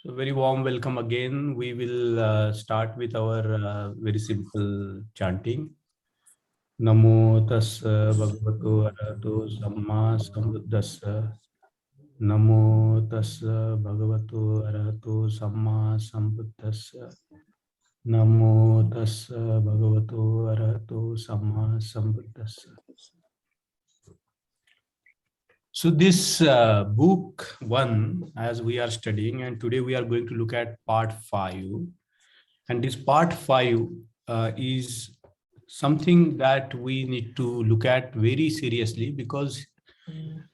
So very warm welcome again. We will start with our very simple chanting. Namo tassa bhagavato arahato samma sambuddhassa. Namo tassa bhagavato arahato samma sambuddhassa. Namo tassa bhagavato arahato samma sambuddhassa. So this book 1, as we are studying, and today we are going to look at part 5. And this part 5 is something that we need to look at very seriously, because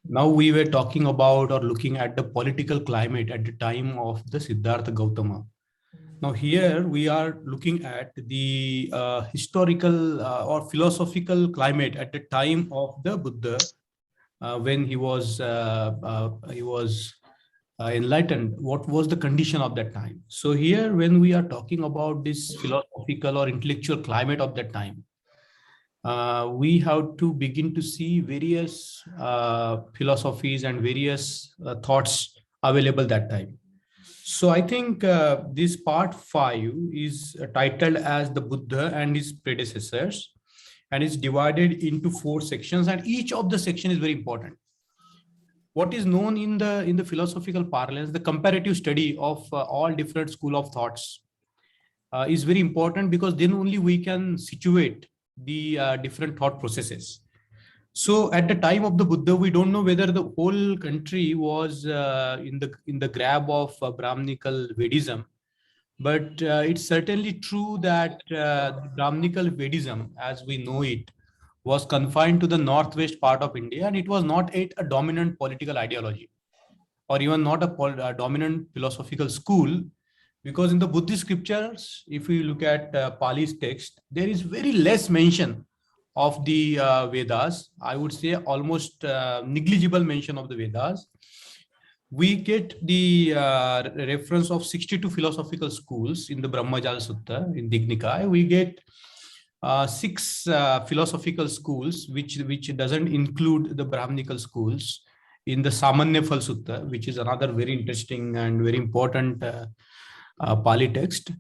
now we were talking about or looking at the political climate at the time of the Siddhartha Gautama. Now here we are looking at the historical or philosophical climate at the time of the Buddha, when he was enlightened. What was the condition of that time? So here, when we are talking about this philosophical or intellectual climate of that time, we have to begin to see various philosophies and various thoughts available that time. So I think this part 5 is titled as the Buddha and his predecessors, and is divided into 4 sections, and each of the section is very important. What is known in the philosophical parlance, the comparative study of all different school of thoughts is very important, because then only we can situate the different thought processes. So at the time of the Buddha, we don't know whether the whole country was in the grab of Brahmanical Vedism, but it's certainly true that the Brahmanical Vedism, as we know it, was confined to the northwest part of India, and it was not a dominant political ideology, or even not a dominant philosophical school, because in the Buddhist scriptures, if we look at Pali's text, there is very less mention of the Vedas. I would say almost negligible mention of the Vedas. We get the reference of 62 philosophical schools in the Brahmajala Sutta in Dignikaya. We get 6 philosophical schools, which doesn't include the Brahmanical schools, in the Samanya Phal Sutta, which is another very interesting and very important Pali text.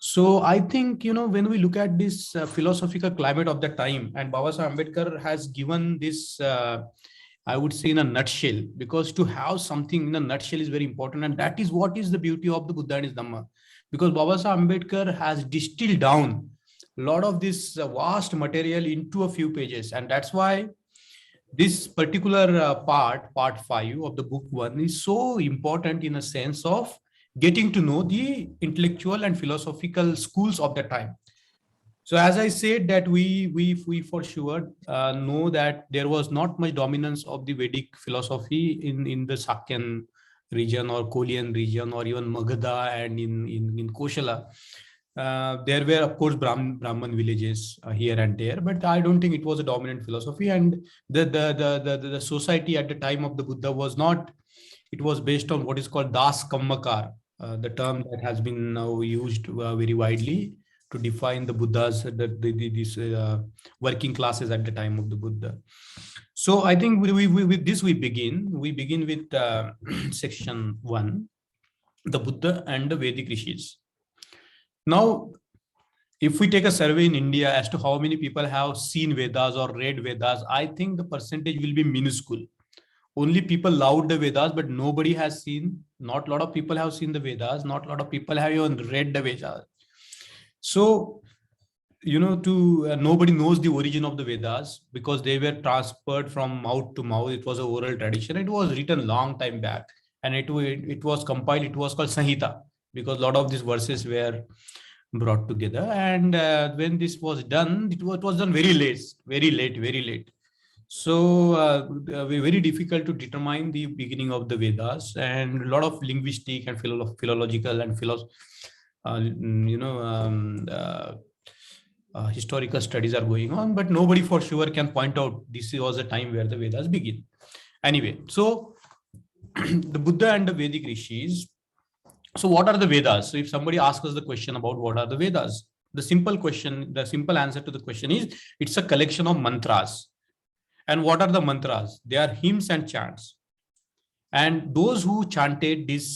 So I think, when we look at this philosophical climate of the time, and Babasaheb Ambedkar has given this, I would say, in a nutshell, because to have something in a nutshell is very important, and that is what is the beauty of the Buddha and his Dhamma, because Babasaheb Ambedkar has distilled down a lot of this vast material into a few pages, and that's why this particular part 5 of the book 1 is so important, in a sense of getting to know the intellectual and philosophical schools of the time. So as I said, that we for sure know that there was not much dominance of the Vedic philosophy in the Sakyan region or Kolian region, or even Magadha and in Koshala. There were, of course, Brahman villages here and there, but I don't think it was a dominant philosophy. And the society at the time of the Buddha was not. It was based on what is called Das Kammakar, the term that has been now used very widely to define the Buddhas, these working classes at the time of the Buddha. So I think with this we begin. We begin with section 1, the Buddha and the Vedic rishis. Now, if we take a survey in India as to how many people have seen Vedas or read Vedas, I think the percentage will be minuscule. Only people loved the Vedas, but nobody has seen. Not a lot of people have seen the Vedas. Not a lot of people have even read the Vedas. So, nobody knows the origin of the Vedas, because they were transferred from mouth to mouth. It was an oral tradition. It was written long time back, and it was compiled. It was called Samhita, because a lot of these verses were brought together. And when this was done, it was done very late. So very difficult to determine the beginning of the Vedas, and a lot of linguistic and philological and historical studies are going on, but nobody for sure can point out this was a time where the Vedas begin. Anyway, so the Buddha and the Vedic rishis. So what are the Vedas? So if somebody asks us the question about what are the Vedas, the simple answer to the question is, it's a collection of mantras. And what are the mantras? They are hymns and chants. And those who chanted these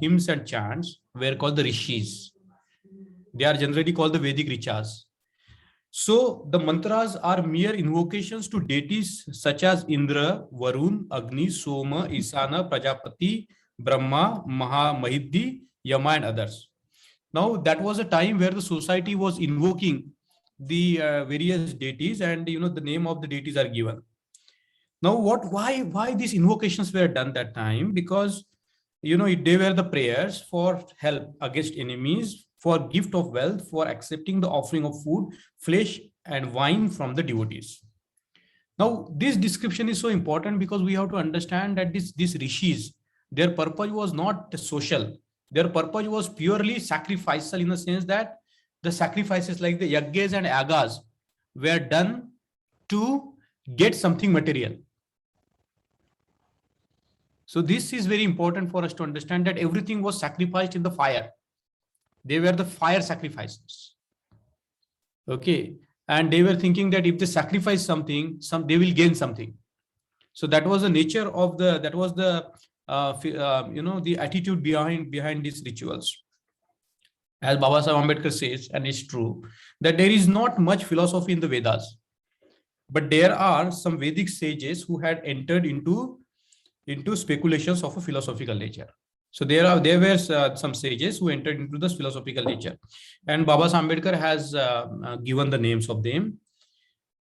hymns and chants were called the rishis. They are generally called the Vedic Richas. So the mantras are mere invocations to deities such as Indra, Varun, Agni, Soma, Isana, Prajapati, Brahma, Mahidhi, Yama, and others. Now that was a time where the society was invoking the various deities, and the name of the deities are given. Now why these invocations were done that time? Because they were the prayers for help against enemies, for gift of wealth, for accepting the offering of food, flesh, and wine from the devotees. Now this description is so important because we have to understand that these rishis, their purpose was not social. Their purpose was purely sacrificial, in the sense that the sacrifices like the yaggas and yagas were done to get something material. So this is very important for us to understand, that everything was sacrificed in the fire. They were the fire sacrifices. Okay. And they were thinking that if they sacrifice something, they will gain something. So that was the nature of the attitude behind these rituals. As Baba Saheb Ambedkar says, and it's true, that there is not much philosophy in the Vedas, but there are some Vedic sages who had entered into speculations of a philosophical nature. So there were some sages who entered into this philosophical nature, and Baba Saheb Ambedkar has given the names of them.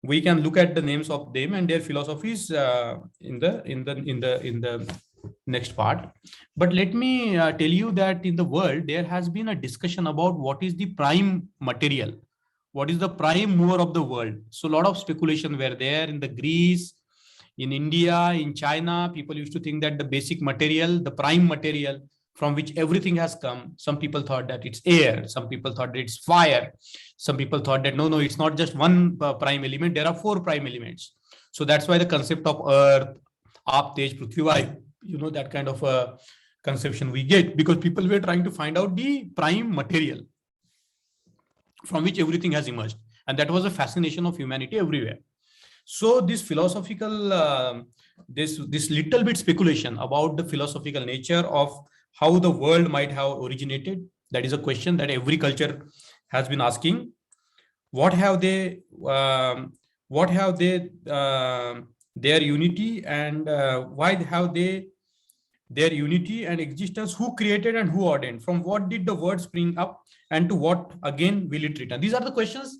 We can look at the names of them and their philosophies in the next part. But let me tell you that in the world there has been a discussion about what is the prime material, what is the prime mover of the world. So a lot of speculation were there in the Greece, in India, in China. People used to think that the basic material, the prime material from which everything has come, some people thought that it's air, some people thought that it's fire, some people thought that no, it's not just one prime element, there are 4 prime elements. So that's why the concept of earth, aap, tej, prithvi, vayu, that kind of a conception we get, because people were trying to find out the prime material from which everything has emerged. And that was a fascination of humanity everywhere. So this philosophical, this little bit speculation about the philosophical nature of how the world might have originated, that is a question that every culture has been asking. What have they their unity, and why have they their unity and existence? Who created and who ordained? From what did the word spring up, and to what again will it return? These are the questions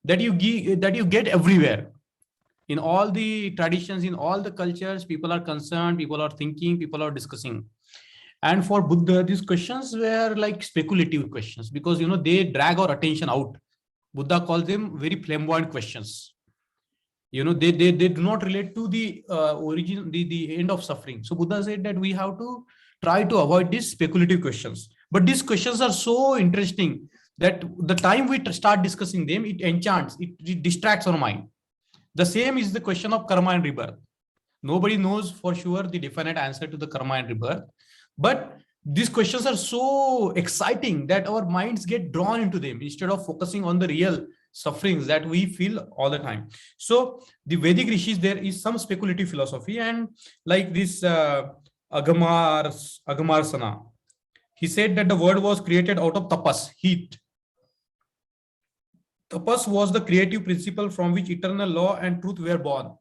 that you get everywhere. In all the traditions, in all the cultures, people are concerned, people are thinking, people are discussing. And for Buddha, these questions were like speculative questions, because they drag our attention out. Buddha calls them very flamboyant questions. They do not relate to the origin, the end of suffering. So Buddha said that we have to try to avoid these speculative questions. But these questions are so interesting that the time we start discussing them, it enchants, it distracts our mind. The same is the question of karma and rebirth. Nobody knows for sure the definite answer to the karma and rebirth, but these questions are so exciting that our minds get drawn into them instead of focusing on the real sufferings that we feel all the time. So the Vedic rishis, there is some speculative philosophy, and like this Agamarsana, he said that the world was created out of tapas, heat. Tapas was the creative principle from which eternal law and truth were born.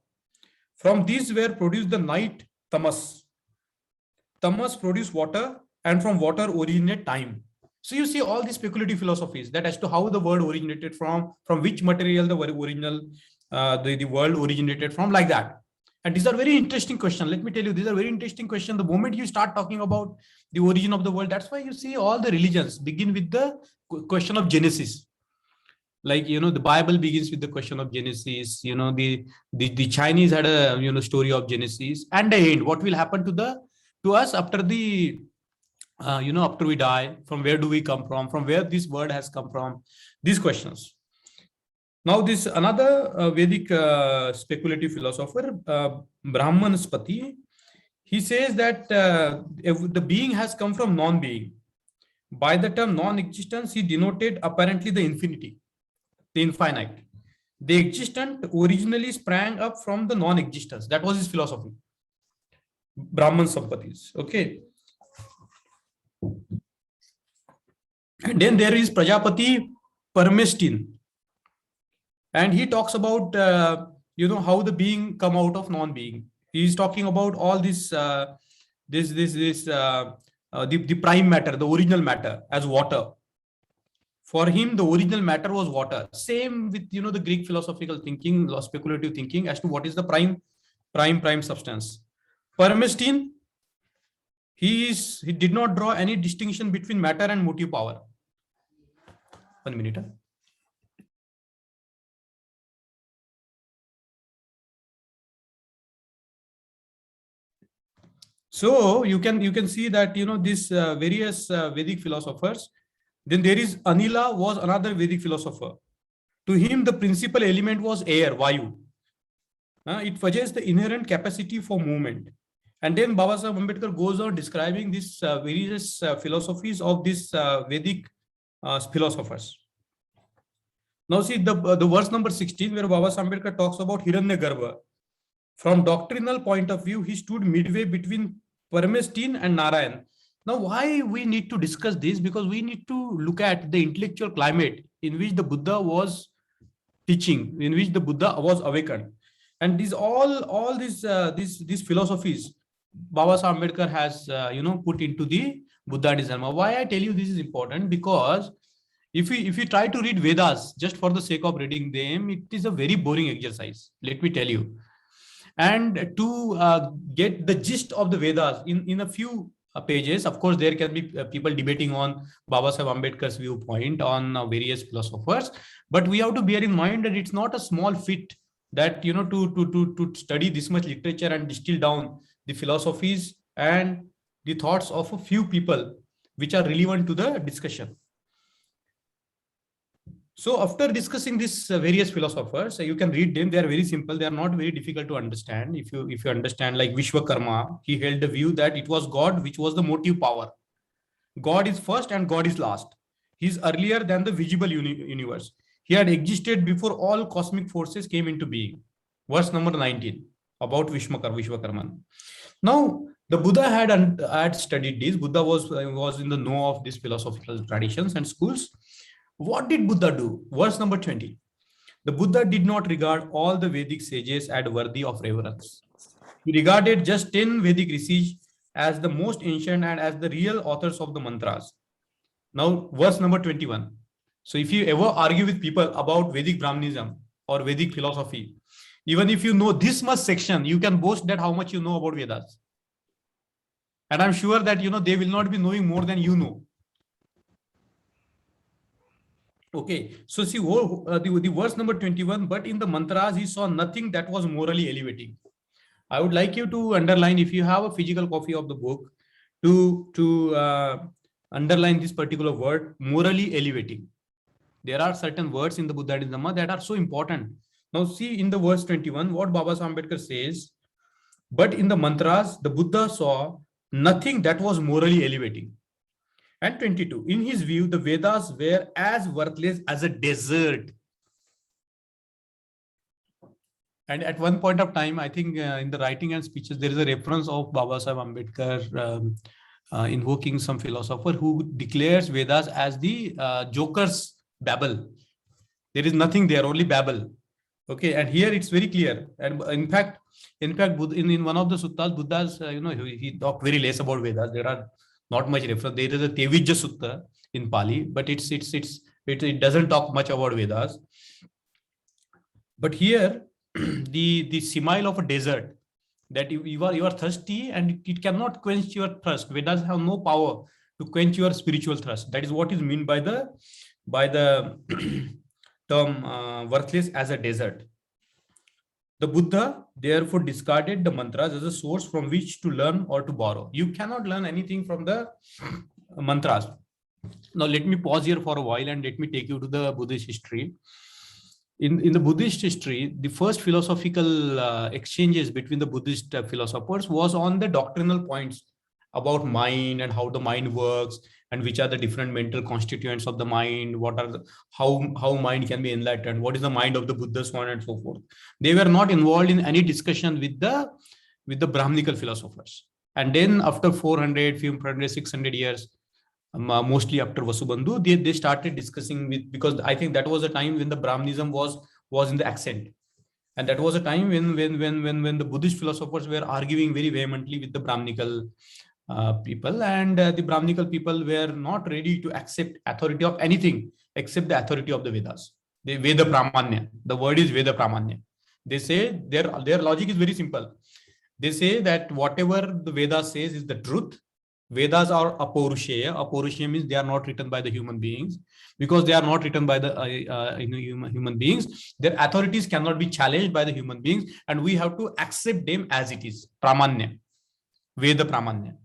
From these were produced the night, tamas. Tamas produced water, and from water originate time. So you see all these speculative philosophies that as to how the world originated from which material the original the world originated from, like that. And these are very interesting questions. Let me tell you, these are very interesting questions. The moment you start talking about the origin of the world, that's why you see all the religions begin with the question of Genesis. Like, the Bible begins with the question of Genesis. The Chinese had a story of Genesis and the end. What will happen to us after the after we die? From where do we come from where this word has come from? These questions. Now this another Vedic speculative philosopher, Brahmanspati, he says that the being has come from non-being. By the term non-existence, he denoted apparently the infinity, the infinite. The existent originally sprang up from the non-existence. That was his philosophy. Brahman Sampatis. Okay. And then there is Prajapati Parmestin. And he talks about, how the being come out of non-being. He is talking about all this, the prime matter, the original matter as water. For him, the original matter was water. Same with, the Greek philosophical thinking, speculative thinking as to what is the prime substance. Parmestin, he did not draw any distinction between matter and motive power. 1 minute. So you can see that, these various Vedic philosophers. Then there is Anila, was another Vedic philosopher. To him, the principal element was air, Vayu. It suggests the inherent capacity for movement. And then Babasaheb Ambedkar goes on describing these various philosophies of these Vedic philosophers. Now see the verse number 16, where Babasaheb Ambedkar talks about Hiranyagarbha. From doctrinal point of view, he stood midway between Parmestin and Narayan. Now, why we need to discuss this? Because we need to look at the intellectual climate in which the Buddha was teaching, in which the Buddha was awakened. And these all these philosophies Babasaheb Ambedkar has put into the Buddha Dharma. Why I tell you this is important? Because if we try to read Vedas just for the sake of reading them, it is a very boring exercise. Let me tell you. And to get the gist of the Vedas in a few pages, of course, there can be people debating on Babasaheb Ambedkar's viewpoint on various philosophers, but we have to bear in mind that it's not a small feat that, to study this much literature and distill down the philosophies and the thoughts of a few people which are relevant to the discussion. So after discussing these various philosophers, you can read them. They are very simple. They are not very difficult to understand. If you understand, like Vishwakarma, he held the view that it was God which was the motive power. God is first and God is last. He is earlier than the visible universe. He had existed before all cosmic forces came into being. Verse number 19 about Vishwakarma. Now, the Buddha had studied this. Buddha was in the know of these philosophical traditions and schools. What did Buddha do? Verse number 20. The Buddha did not regard all the Vedic sages as worthy of reverence. He regarded just 10 Vedic rishis as the most ancient and as the real authors of the mantras. Now, verse number 21. So if you ever argue with people about Vedic Brahmanism or Vedic philosophy, even if you know this much section, you can boast that how much you know about Vedas. And I'm sure that, they will not be knowing more than you know. Okay, so see the verse number 21, but in the mantras, he saw nothing that was morally elevating. I would like you to underline, if you have a physical copy of the book, to underline this particular word, morally elevating. There are certain words in the Buddha Dhamma that are so important. Now see in the verse 21, what Babasaheb Ambedkar says, but in the mantras, the Buddha saw nothing that was morally elevating. And 22, in his view, the Vedas were as worthless as a desert. And at one point of time, I think in the writing and speeches, there is a reference of Babasaheb Ambedkar invoking some philosopher who declares Vedas as the joker's babble. There is nothing there, only babble. Okay, and here it's very clear. And in fact, in one of the suttas, Buddha's, he talked very less about Vedas. There are not much reference. There is a Tevijja Sutta in Pali, but it doesn't talk much about Vedas. But here, the simile of a desert, that you are thirsty and it cannot quench your thirst. Vedas have no power to quench your spiritual thirst. That is what is meant by the term worthless as a desert. The Buddha therefore discarded the mantras as a source from which to learn or to borrow. You cannot learn anything from the mantras. Now let me pause here for a while and let me take you to the Buddhist history. In the Buddhist history, the first philosophical exchanges between the Buddhist philosophers was on the doctrinal points about mind and how the mind works and which are the different mental constituents of the mind, what are how mind can be enlightened, what is the mind of the Buddha, so on and so forth. They were not involved in any discussion with the with the Brahmanical philosophers. And then after 400, 500, 600 years, mostly after Vasubandhu, they started discussing with, because I think that was a time when the Brahmanism was in the ascent. And that was a time when the Buddhist philosophers were arguing very vehemently with the Brahmanical people, and the Brahmanical people were not ready to accept authority of anything except the authority of the Vedas. The Veda Pramanya. The word is Veda Pramanya. They say their logic is very simple. They say that whatever the Veda says is the truth. Vedas are apaurushaya. Apaurushaya means they are not written by the human beings. Because they are not written by the human beings, their authorities cannot be challenged by the human beings, and we have to accept them as it is. Pramanya. Veda Pramanya.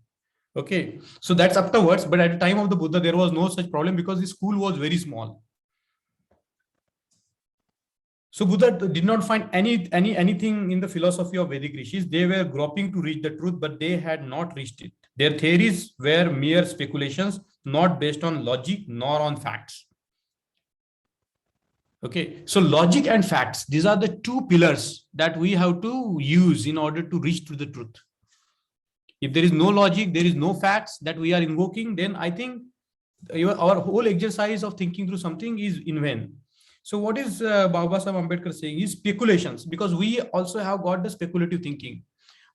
Okay, so that's afterwards, but at the time of the Buddha, there was no such problem because the school was very small. So Buddha did not find anything in the philosophy of Vedic rishis. They were groping to reach the truth, but they had not reached it. Their theories were mere speculations, not based on logic nor on facts. Okay, so logic and facts, these are the two pillars that we have to use in order to reach to the truth. If there is no logic, there is no facts that we are invoking, then I think our whole exercise of thinking through something is in vain. So what is Baba Sahib Ambedkar saying is speculations, because we also have got the speculative thinking.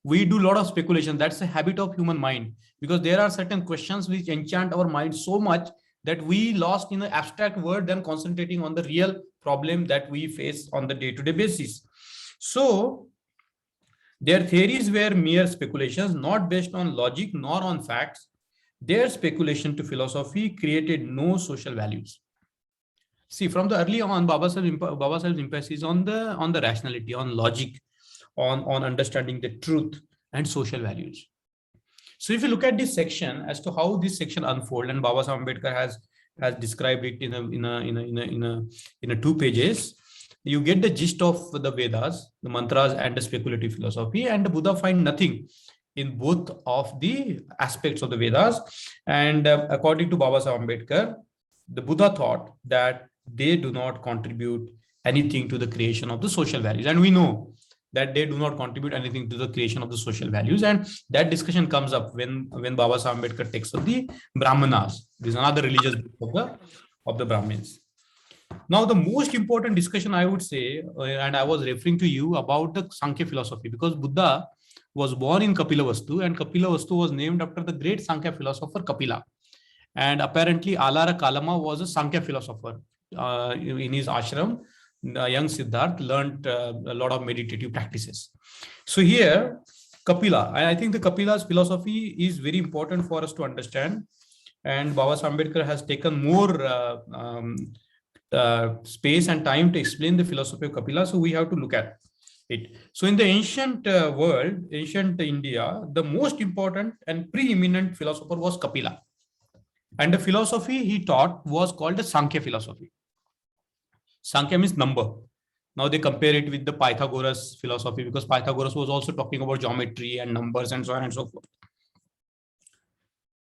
We do a lot of speculation. That's a habit of human mind, because there are certain questions which enchant our mind so much that we lost in an abstract word than concentrating on the real problem that we face on the day-to-day basis. So their theories were mere speculations, not based on logic nor on facts. Their speculation to philosophy created no social values. See, from the early on, Baba Sahib's emphasis on the rationality, on logic, on understanding the truth and social values. So if you look at this section as to how this section unfolds, and Baba Sahib Ambedkar has described it in a 2 pages, you get the gist of the Vedas, the mantras, and the speculative philosophy. And the Buddha find nothing in both of the aspects of the Vedas. And according to Baba Sahib Ambedkar, the Buddha thought that they do not contribute anything to the creation of the social values. And we know that they do not contribute anything to the creation of the social values. And that discussion comes up when Baba Sahib Ambedkar takes up the Brahmanas. This is another religious book of the Brahmins. Now, the most important discussion, I would say, and I was referring to you about the Sankhya philosophy, because Buddha was born in Kapilavastu, and Kapilavastu was named after the great Sankhya philosopher Kapila. And apparently, Alara Kalama was a Sankhya philosopher. In his ashram, young Siddharth learned a lot of meditative practices. So here, Kapila, I think the Kapila's philosophy is very important for us to understand. And Baba Sahib Ambedkar has taken more space and time to explain the philosophy of Kapila. So we have to look at it. So in the ancient world, ancient India, the most important and preeminent philosopher was Kapila. And the philosophy he taught was called the Sankhya philosophy. Sankhya means number. Now they compare it with the Pythagoras philosophy, because Pythagoras was also talking about geometry and numbers and so on and so forth.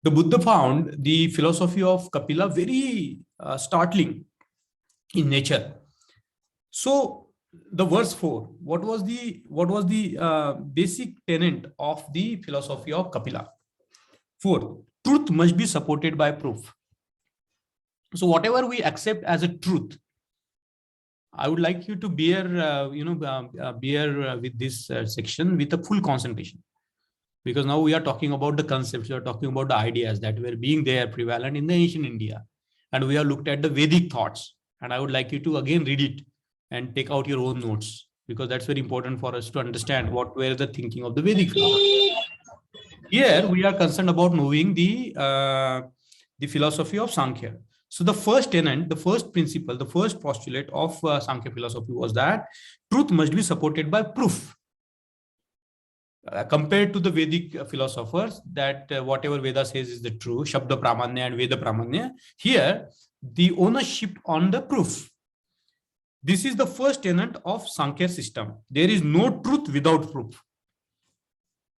The Buddha found the philosophy of Kapila very startling in nature. So the verse 4, what was the basic tenet of the philosophy of Kapila? 4, truth must be supported by proof. So whatever we accept as a truth, I would like you to bear with this section with a full concentration, because now we are talking about the concepts, we are talking about the ideas that were being there prevalent in the ancient India, and we have looked at the Vedic thoughts. And I would like you to again read it and take out your own notes, because that's very important for us to understand what were the thinking of the Vedic philosophy. Here we are concerned about knowing the philosophy of Sankhya. So the first tenet, the first principle, the first postulate of Sankhya philosophy was that truth must be supported by proof. Compared to the Vedic philosophers, that whatever Veda says is the true, Shabda Pramanya and Veda Pramanya, here the ownership on the proof. This is the first tenet of Sankhya system. There is no truth without proof.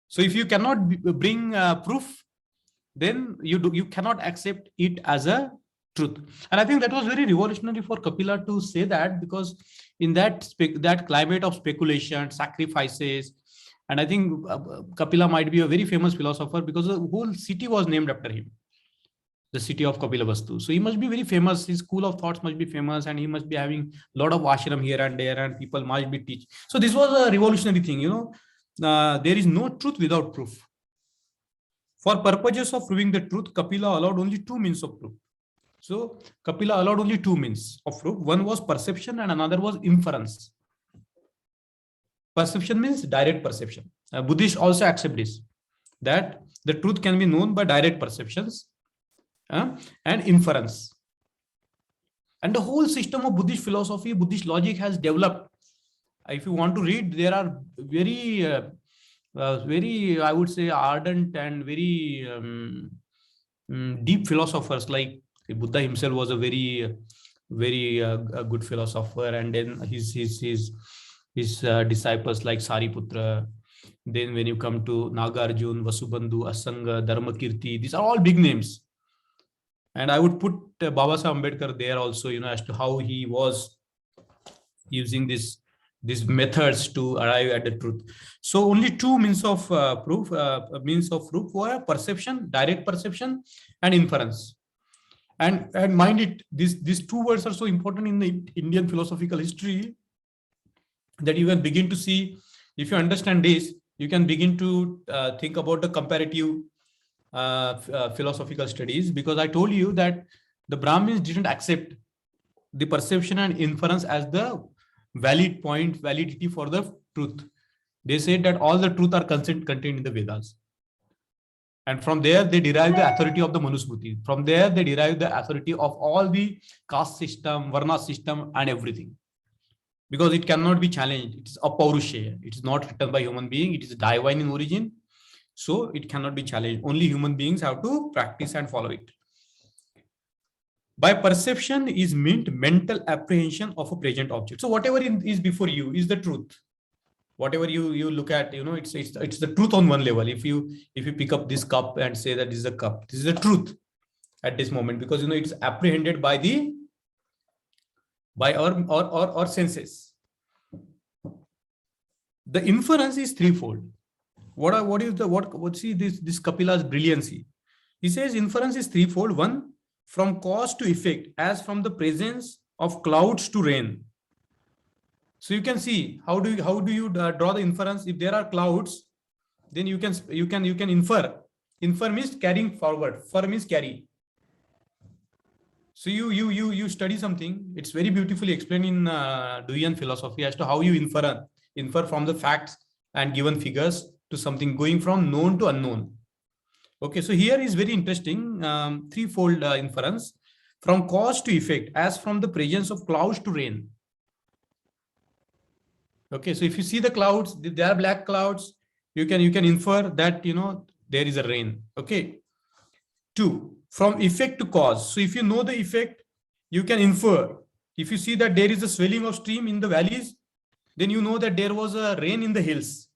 So if you cannot bring proof, then you cannot accept it as a truth. And I think that was very revolutionary for Kapila to say that, because in that climate of speculation, sacrifices, And I think Kapila might be a very famous philosopher because the whole city was named after him, the city of Kapilavastu. So he must be very famous. His school of thoughts must be famous, and he must be having a lot of ashram here and there, and people might be teach. So this was a revolutionary thing, there is no truth without proof. For purposes of proving the truth, Kapila allowed only two means of proof. So Kapila allowed only two means of proof. One was perception and another was inference. Perception means direct perception. Buddhists also accept this, that the truth can be known by direct perceptions and inference. And the whole system of Buddhist philosophy, Buddhist logic has developed. If you want to read, there are very, I would say, ardent and very deep philosophers. Like Buddha himself was a very good philosopher, and then his disciples like Sariputra. Then when you come to Nagarjuna, Vasubandhu, Asanga, Dharmakirti, these are all big names. And I would put Babasaheb Ambedkar there also, as to how he was using these methods to arrive at the truth. So only two means of proof were perception, direct perception, and inference. And mind it, these two words are so important in the Indian philosophical history that you can begin to see. If you understand this, you can begin to think about the comparative philosophical studies, because I told you that the Brahmins didn't accept the perception and inference as the validity for the truth. They said that all the truth are contained in the Vedas. And from there, they derive the authority of the Manusmriti. From there, they derive the authority of all the caste system, Varna system, and everything. Because it cannot be challenged. It is apaurusheya. It is not written by human being. It is divine in origin. So it cannot be challenged. Only human beings have to practice and follow it. By perception is meant mental apprehension of a present object. So whatever is before you is the truth. Whatever you look at, it's the truth on one level. If you pick up this cup and say that this is a cup, this is the truth at this moment, because it's apprehended by our senses. The inference is threefold. See this Kapila's brilliancy. He says inference is threefold. One, from cause to effect, as from the presence of clouds to rain. So you can see how do you draw the inference. If there are clouds, then you can infer. Infer means carrying forward. For means carry. So you study something. It's very beautifully explained in Deweyan philosophy as to how you infer from the facts and given figures to something, going from known to unknown. Okay, so here is very interesting, threefold inference. From cause to effect, as from the presence of clouds to rain. Okay, so if you see the clouds, if there are black clouds, you can infer that there is a rain. Okay. 2, from effect to cause. So if you know the effect, you can infer. If you see that there is a swelling of stream in the valleys, then you know that there was a rain in the hills.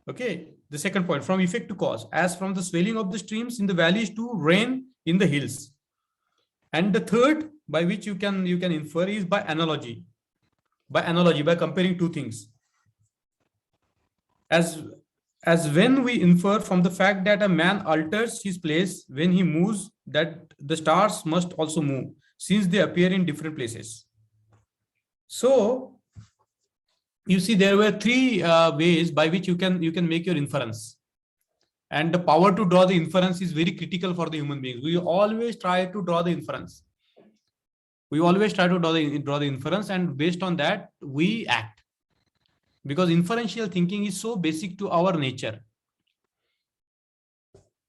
Okay. The second point, from effect to cause, as from the swelling of the streams in the valleys to rain in the hills. And the third, by which you can infer, is by analogy. By comparing two things. As when we infer from the fact that a man alters his place when he moves, that the stars must also move, since they appear in different places. So you see, there were three ways by which you can make your inference. And the power to draw the inference is very critical for the human beings. We always try to draw the inference. And based on that, we act. Because inferential thinking is so basic to our nature.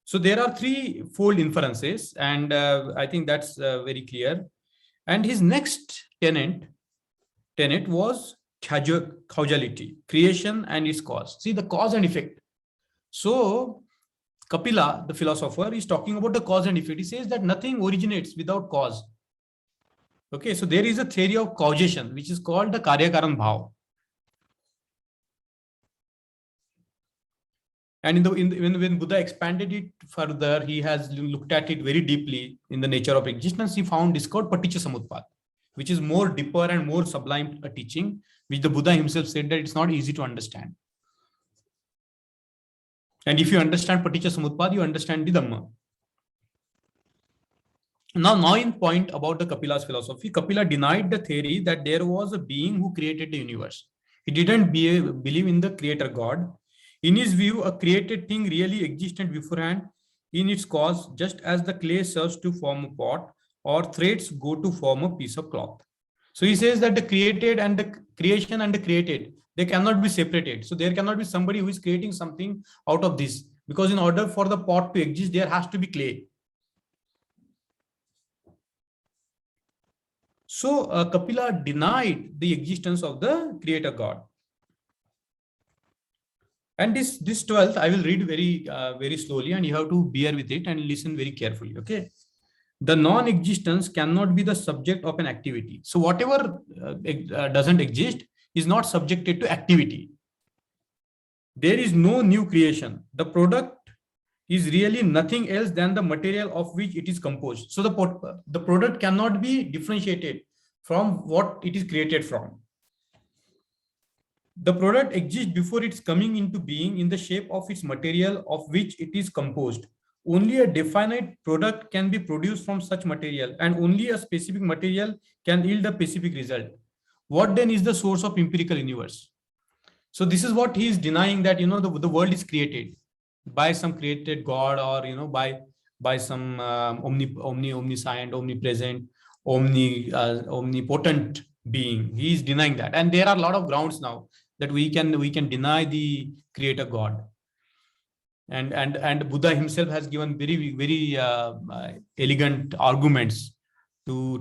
So there are threefold inferences, and I think that's very clear. And his next tenet was causality, creation and its cause. See, the cause and effect. So Kapila, the philosopher, is talking about the cause and effect. He says that nothing originates without cause. Okay, so there is a theory of causation, which is called the Karyakaran Bhav. And when Buddha expanded it further, he has looked at it very deeply in the nature of existence. He found this called Paticca Samutpad, which is more deeper and more sublime a teaching. which the Buddha himself said that it's not easy to understand. And if you understand Paticca Samutpad, you understand the Dhamma. Now in point about the Kapila's philosophy, Kapila denied the theory that there was a being who created the universe. He didn't believe in the creator God. In his view, a created thing really existed beforehand in its cause, just as the clay serves to form a pot or threads go to form a piece of cloth. So he says that the created and the creation and the created, they cannot be separated. So there cannot be somebody who is creating something out of this, because in order for the pot to exist, there has to be clay. So Kapila denied the existence of the creator God. And this 12th, I will read very slowly, and you have to bear with it and listen very carefully. Okay. The non-existence cannot be the subject of an activity. So whatever doesn't exist is not subjected to activity. There is no new creation. The product is really nothing else than the material of which it is composed. So the product cannot be differentiated from what it is created from. The product exists before it's coming into being in the shape of its material of which it is composed. Only a definite product can be produced from such material, and only a specific material can yield a specific result. What then is the source of empirical universe? So this is what he is denying, that the world is created by some created God, or by some omniscient, omnipresent, omnipotent being. He is denying that, and there are a lot of grounds now that we can deny the creator God. And Buddha himself has given very elegant arguments to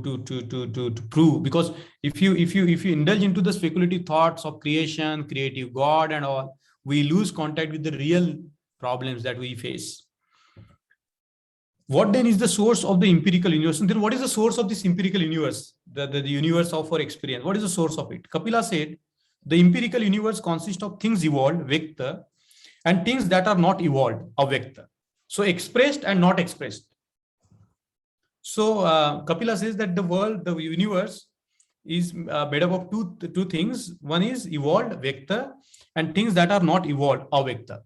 prove, because if you indulge into the speculative thoughts of creation, creative God and all, we lose contact with the real problems that we face. What then is the source of the empirical universe? And then what is the source of this empirical universe, the universe of our experience? What is the source of it? Kapila said the empirical universe consists of things evolved, Vyakta, and things that are not evolved, Avyakta. So expressed and not expressed. So Kapila says that the universe is made up of two things. One is evolved, Vyakta, and things that are not evolved, Avyakta.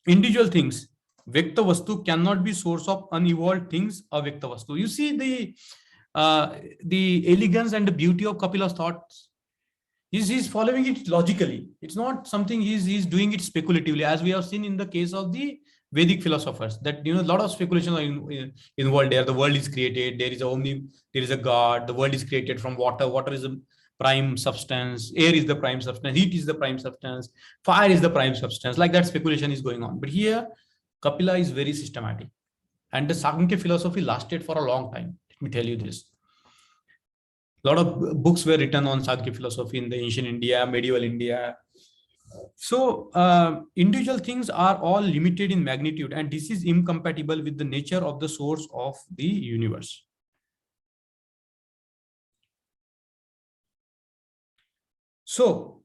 Individual things, Vyakta Vastu, cannot be source of unevolved things, Avyakta Vastu. You see the elegance and the beauty of Kapila's thoughts. He's following it logically. It's not something he's doing it speculatively, as we have seen in the case of the Vedic philosophers, that a lot of speculation are involved there. The world is created, there is a God, the world is created from water. Water is a prime substance, air is the prime substance, heat is the prime substance, fire is the prime substance. Like that speculation is going on. But here Kapila is very systematic, and the Sankhya philosophy lasted for a long time. Let me tell you this. A lot of books were written on Sankhya philosophy in the ancient India, medieval India. So individual things are all limited in magnitude, and this is incompatible with the nature of the source of the universe. So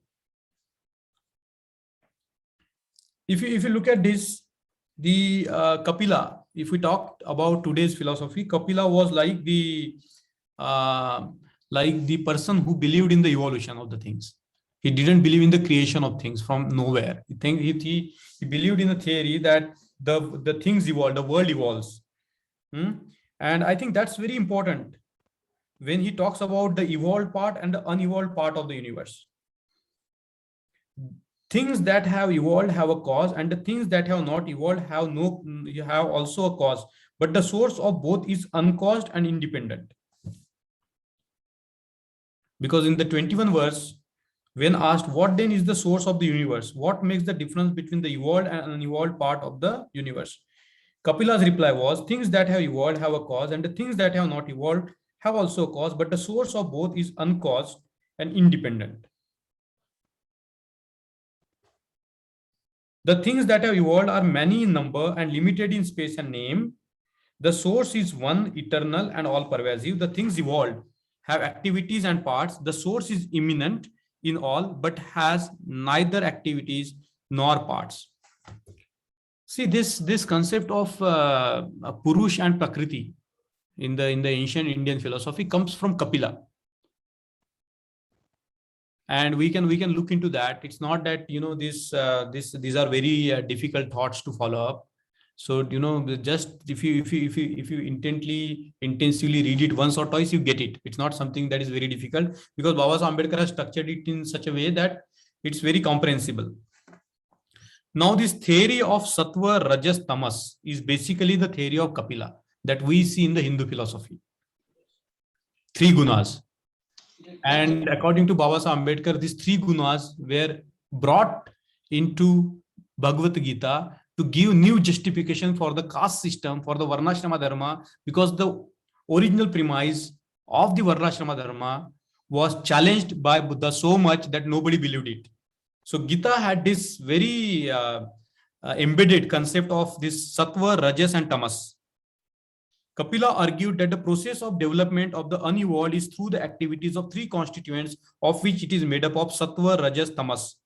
if you look at this, the Kapila, if we talk about today's philosophy, Kapila was like the person who believed in the evolution of the things. He didn't believe in the creation of things from nowhere. He believed in the theory that the things evolve, the world evolves. And I think that's very important when he talks about the evolved part and the unevolved part of the universe. Things that have evolved have a cause, and the things that have not evolved have also a cause. But the source of both is uncaused and independent. Because in the 21st verse, when asked what then is the source of the universe, what makes the difference between the evolved and unevolved part of the universe, Kapila's reply was, things that have evolved have a cause, and the things that have not evolved have also a cause, but the source of both is uncaused and independent. The things that have evolved are many in number and limited in space and name. The source is one, eternal and all pervasive. The things evolved have activities and parts. The source is immanent in all, but has neither activities nor parts. See, this concept of Purush and Prakriti in the ancient Indian philosophy comes from Kapila. And we can look into that. It's not that, you know, these are very difficult thoughts to follow up. So, you know, just if you intensively read it once or twice, you get it. It's not something that is very difficult, because Baba Saheb Ambedkar has structured it in such a way that it's very comprehensible. Now, this theory of Sattva, Rajas, Tamas is basically the theory of Kapila that we see in the Hindu philosophy. Three gunas. And according to Baba Saheb Ambedkar, these three gunas were brought into Bhagavad Gita to give new justification for the caste system, for the Varnashrama Dharma, because the original premise of the Varnashrama Dharma was challenged by Buddha so much that nobody believed it. So Gita had this very embedded concept of this Sattva, Rajas, and Tamas. Kapila argued that the process of development of the unevolved is through the activities of three constituents, of which it is made up of Sattva, Rajas, Tamas.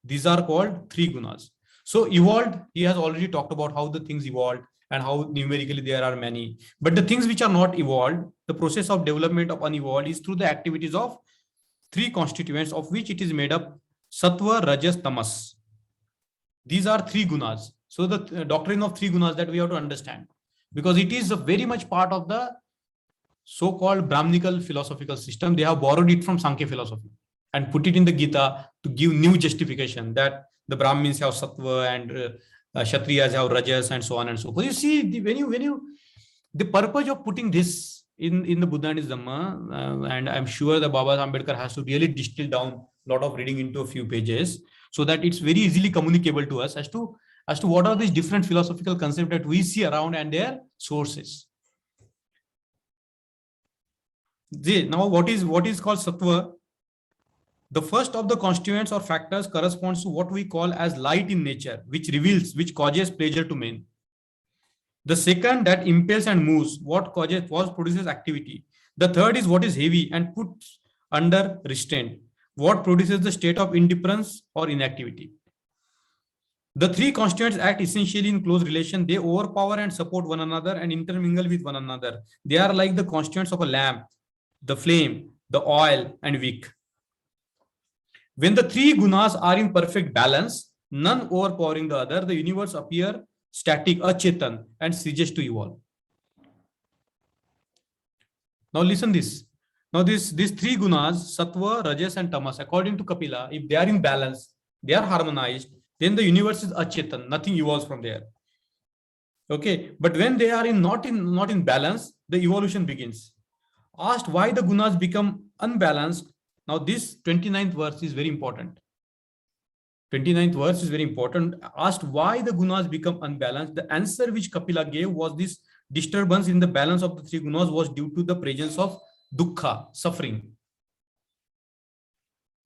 These are called three gunas. So evolved, he has already talked about how the things evolved and how numerically there are many. But the things which are not evolved, the process of development of unevolved is through the activities of three constituents, of which it is made up Sattva, Rajas, Tamas. These are three gunas. So the doctrine of three gunas that we have to understand, because it is a very much part of the so-called Brahminical philosophical system. They have borrowed it from Sankhya philosophy and put it in the Gita to give new justification that the Brahmins have Sattva and Kshatriyas have Rajas and so on and so forth. You see, the purpose of putting this in the Buddha and his Dhamma, and I'm sure that Baba Ambedkar has to really distill down a lot of reading into a few pages so that it's very easily communicable to us as to what are these different philosophical concepts that we see around and their sources. Now, what is called Sattva? The first of the constituents or factors corresponds to what we call as light in nature, which reveals, which causes pleasure to men. The second, that impels and moves, what produces activity. The third is what is heavy and puts under restraint, what produces the state of indifference or inactivity. The three constituents act essentially in close relation. They overpower and support one another and intermingle with one another. They are like the constituents of a lamp, the flame, the oil, and wick. When the three gunas are in perfect balance, none overpowering the other, the universe appears static, achetan, and ceases to evolve. Now listen this. Now these three gunas, Sattva, Rajas, and Tamas, according to Kapila, if they are in balance, they are harmonized, then the universe is achetan, nothing evolves from there. Okay, but when they are not in balance, the evolution begins. Asked why the gunas become unbalanced. Now this 29th verse is very important. 29th verse is very important. Asked why the gunas become unbalanced, the answer which Kapila gave was this: disturbance in the balance of the three gunas was due to the presence of dukkha, suffering.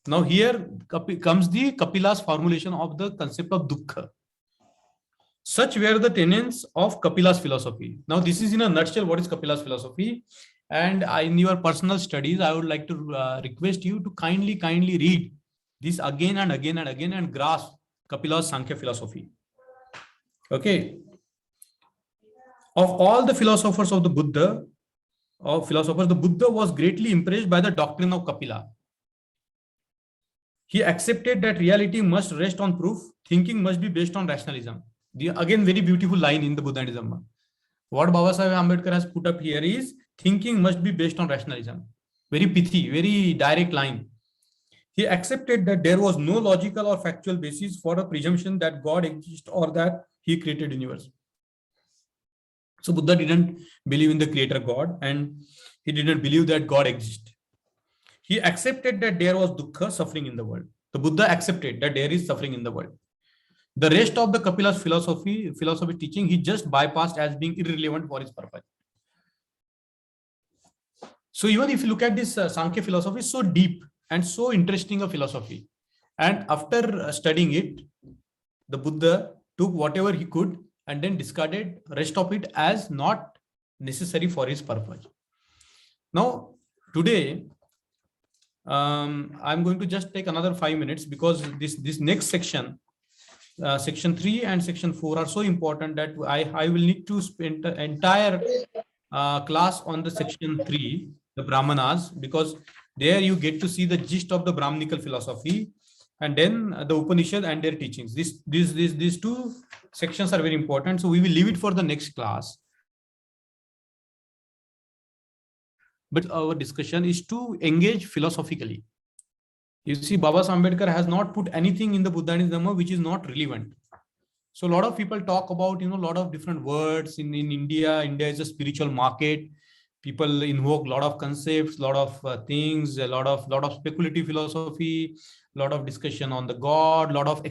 Now here comes the Kapila's formulation of the concept of dukkha. Such were the tenets of Kapila's philosophy. Now this is in a nutshell what is Kapila's philosophy. And in your personal studies, I would like to request you to kindly read this again and again and again and grasp Kapila's Sankhya philosophy. Okay. Of all the philosophers of the Buddha, the Buddha was greatly impressed by the doctrine of Kapila. He accepted that reality must rest on proof, thinking must be based on rationalism. Again, very beautiful line in the Buddhism. What Baba Saheb Ambedkar has put up here is thinking must be based on rationalism. Very pithy, very direct line. He accepted that there was no logical or factual basis for a presumption that God exists or that he created universe. So Buddha didn't believe in the creator God and he didn't believe that God exists. He accepted that there was dukkha, suffering in the world. The Buddha accepted that there is suffering in the world. The rest of the Kapila's philosophy teaching, he just bypassed as being irrelevant for his purpose. So even if you look at this Sankhya philosophy, so deep and so interesting a philosophy. And after studying it, the Buddha took whatever he could and then discarded rest of it as not necessary for his purpose. Now, today, I'm going to just take another 5 minutes because this next section, section 3 and section 4 are so important that I will need to spend the entire class on the section 3, the Brahmanas, because There you get to see the gist of the Brahminical philosophy, and then the Upanishad and their teachings. These two sections are very important. So we will leave it for the next class. But our discussion is to engage philosophically. You see, Baba Ambedkar has not put anything in the Buddha and Dhamma which is not relevant. So a lot of people talk about, a lot of different words in India. India is a spiritual market. People invoke a lot of concepts, a lot of things, a lot of speculative philosophy, a lot of discussion on the God, a lot of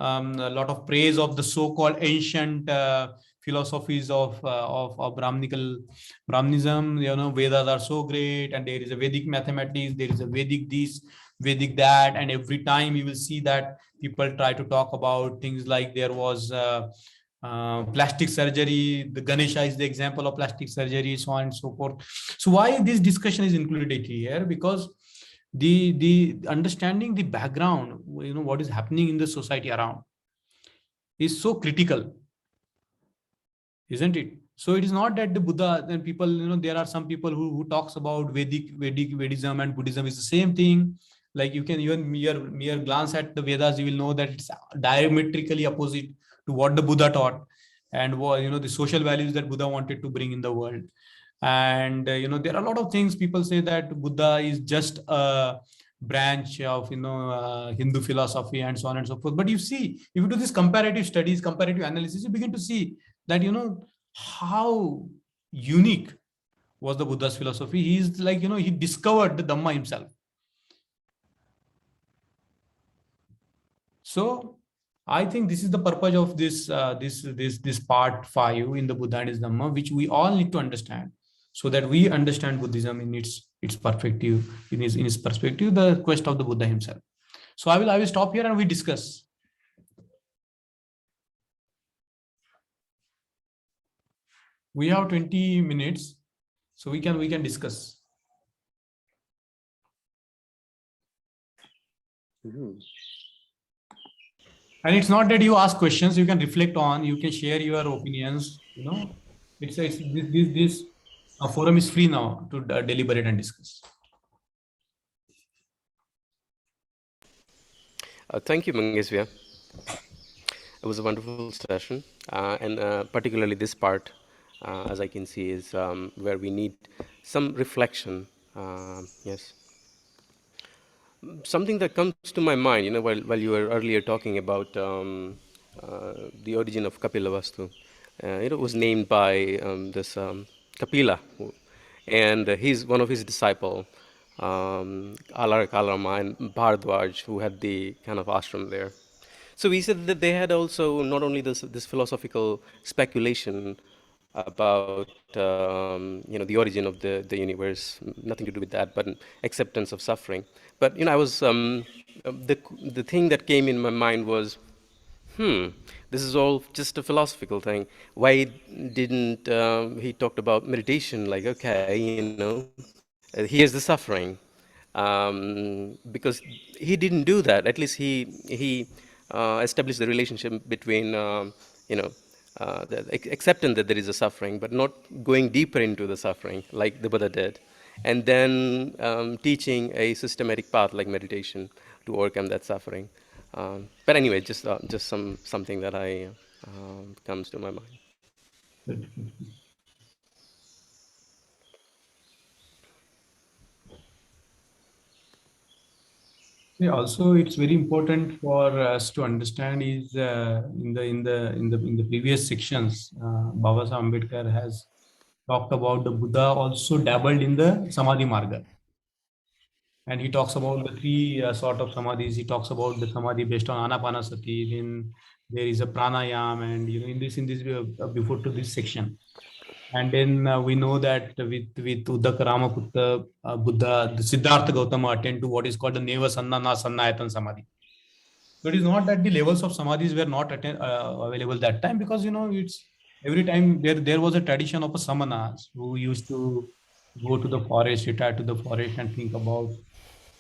a lot of praise of the so-called ancient philosophies of Brahmanism. Vedas are so great, and there is a Vedic mathematics, there is a Vedic this, Vedic that, and every time you will see that people try to talk about things like there was plastic surgery. The Ganesha is the example of plastic surgery, so on and so forth. So why this discussion is included here? Because the understanding the background, what is happening in the society around, is so critical, isn't it? So it is not that the Buddha, then people, there are some people who talks about Vedism and Buddhism is the same thing. Like you can even mere glance at the Vedas, you will know that it's diametrically opposite to what the Buddha taught, and the social values that Buddha wanted to bring in the world. And there are a lot of things people say that Buddha is just a branch of Hindu philosophy and so on and so forth. But you see, if you do this comparative studies, comparative analysis, you begin to see that how unique was the Buddha's philosophy. He's like, he discovered the Dhamma himself. So I think this is the purpose of this part 5 in the Buddha and his Dhamma, which we all need to understand, so that we understand Buddhism in its perspective, in his perspective, the quest of the Buddha himself. So I will stop here and we discuss. We have 20 minutes, so we can discuss. And it's not that you ask questions, you can reflect on, you can share your opinions. This forum is free now to deliberate and discuss. Thank you, Mangesvia. It was a wonderful session, and particularly this part, as I can see, is where we need some reflection. Yes. Something that comes to my mind, while you were earlier talking about the origin of Kapilavastu, it was named by this Kapila, and he's one of his disciple, Alar Kalama and Bhardwaj, who had the kind of ashram there. So we said that they had also not only this philosophical speculation about the origin of the universe, nothing to do with that, but acceptance of suffering. But I was the thing that came in my mind was, this is all just a philosophical thing. Why didn't he talked about meditation? Like, okay, here's the suffering, because he didn't do that. At least he established the relationship between the acceptance that there is a suffering, but not going deeper into the suffering like the Buddha did, and then teaching a systematic path like meditation to overcome that suffering. But anyway, just something that comes to my mind. Yeah, also, it's very important for us to understand is in the previous sections, Baba Sahib Ambedkar has talked about the Buddha also dabbled in the Samadhi Marga. And he talks about the three sort of samadhis. He talks about the samadhi based on Anapanasati. Then there is a pranayam, and in this before to this section. And then we know that with Uddaka Ramaputta Buddha, the Siddhartha Gautama attend to what is called the Neva Sannana Sannayatan Samadhi. So it is not that the levels of samadhis were not available that time, because it's every time there was a tradition of a samanas who used to go to the forest, retire to the forest, and think about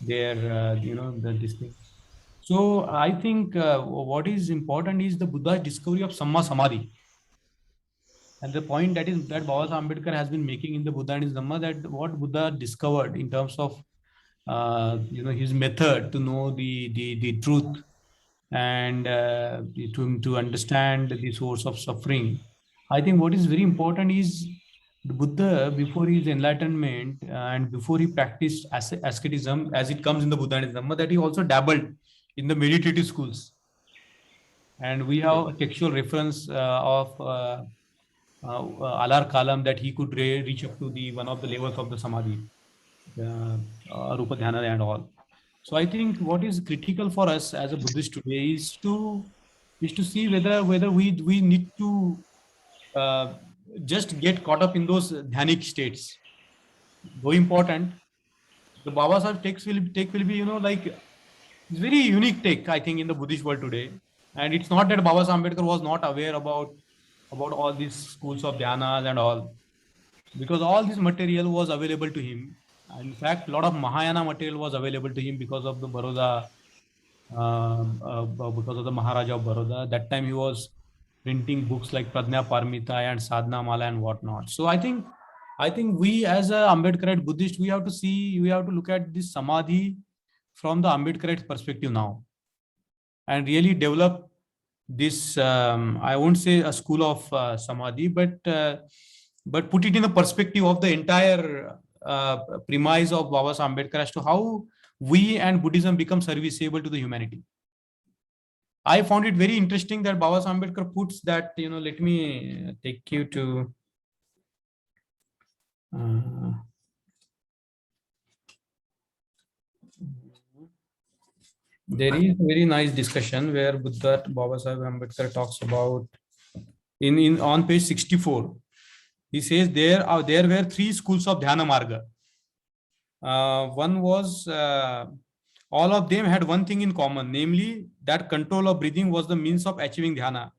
their this thing. So I think what is important is the Buddha's discovery of Samma Samadhi. And the point that Baba Saheb Ambedkar has been making in the Buddha and his Dhamma, that what Buddha discovered in terms of his method to know the truth and to understand the source of suffering. I think what is very important is the Buddha, before his enlightenment and before he practiced asceticism, as it comes in the Buddha and his Dhamma, that he also dabbled in the meditative schools. And we have a textual reference of Alar Kalam, that he could reach up to the one of the levels of the Samadhi, Rupa Dhyana and all. So I think what is critical for us as a Buddhist today is to see whether we need to just get caught up in those dhyanic states. Though important, the Baba Sahib take will be like it's very unique take, I think, in the Buddhist world today. And it's not that Baba Sahib Ambedkar was not aware about all these schools of dhyanas and all, because all this material was available to him. In fact, a lot of Mahayana material was available to him because of the Baroda, because of the Maharaja of Baroda. That time he was printing books like Pradnya Parmita and Sadhana Mala and whatnot. So I think we as a Ambedkarite Buddhist, we have to look at this Samadhi from the Ambedkarite perspective now, and really develop this, I won't say a school of Samadhi, but put it in the perspective of the entire premise of Baba Sahib Ambedkar as to how we and Buddhism become serviceable to the humanity. I found it very interesting that Baba Sahib Ambedkar puts that, let me take you to there is a very nice discussion where Baba Sahib Ambedkar talks about in on page 64. He says there were 3 schools of Dhyana Marga. One was all of them had one thing in common, namely that control of breathing was the means of achieving dhyana.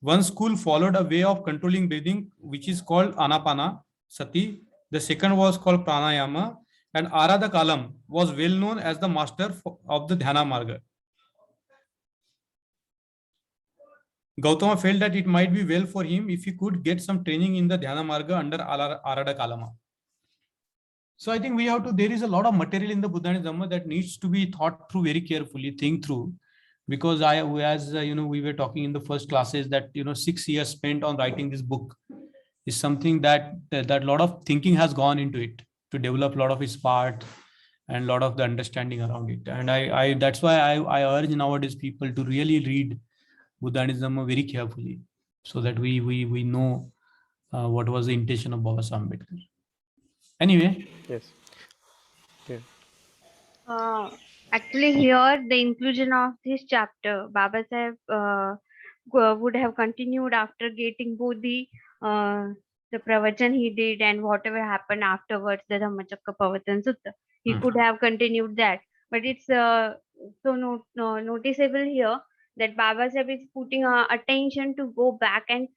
One school followed a way of controlling breathing, which is called Anapana Sati. The second was called Pranayama, and Arada Kalam was well known as the master of the Dhyana Marga. Gautama felt that it might be well for him if he could get some training in the Dhyana Marga under Arada Kalama. So I think there is a lot of material in the Buddha and Dhamma that needs to be thought through very carefully, think through, because we were talking in the first classes that 6 years spent on writing this book is something that a lot of thinking has gone into it to develop a lot of its part and a lot of the understanding around it. And I that's why I urge nowadays people to really read Buddha and Dhamma very carefully, so that we know what was the intention of Baba Sahib Ambedkar. Anyway. Yes. Yeah. Actually, here the inclusion of this chapter, Baba Sahib would have continued after getting both the pravachan he did and whatever happened afterwards, the Dhammachakra Pavatan Sutta. He could have continued that, but it's so noticeable here that Baba Sahib is putting attention to go back and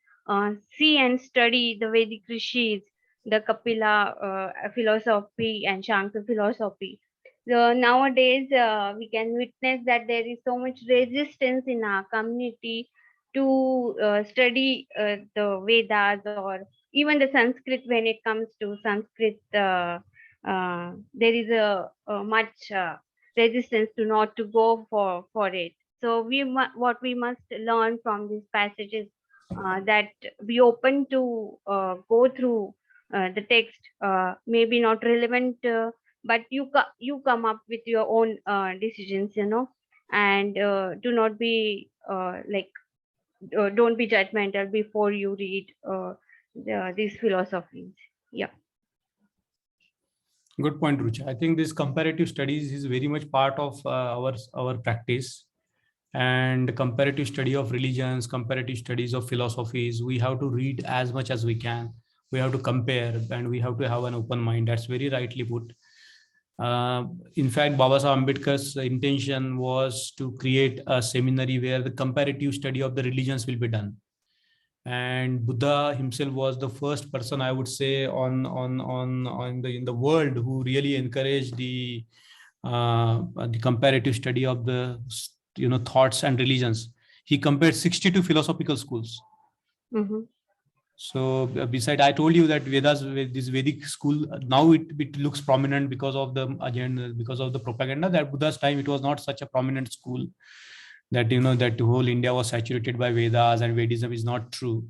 see and study the Vedic rishis, the Kapila philosophy and Shankar philosophy. So nowadays, we can witness that there is so much resistance in our community to study the Vedas or even the Sanskrit. When it comes to Sanskrit, there is a much resistance to not to go for it. So what we must learn from this passage is that be open to go through the text, maybe not relevant, but you come up with your own decisions, and do not be don't be judgmental before you read these philosophies. Yeah. Good point, Rucha. I think this comparative studies is very much part of our practice, and comparative study of religions, comparative studies of philosophies. We have to read as much as we can. We have to compare, and we have to have an open mind. That's very rightly put. In fact, Baba Sahib Ambedkar's intention was to create a seminary where the comparative study of the religions will be done. And Buddha himself was the first person, I would say, in the world who really encouraged the comparative study of the thoughts and religions. He compared 62 philosophical schools. Mm-hmm. So beside, I told you that Vedas, this Vedic school, now it looks prominent because of the agenda, because of the propaganda. That Buddha's time, it was not such a prominent school. That that whole India was saturated by Vedas, and Vedism is not true.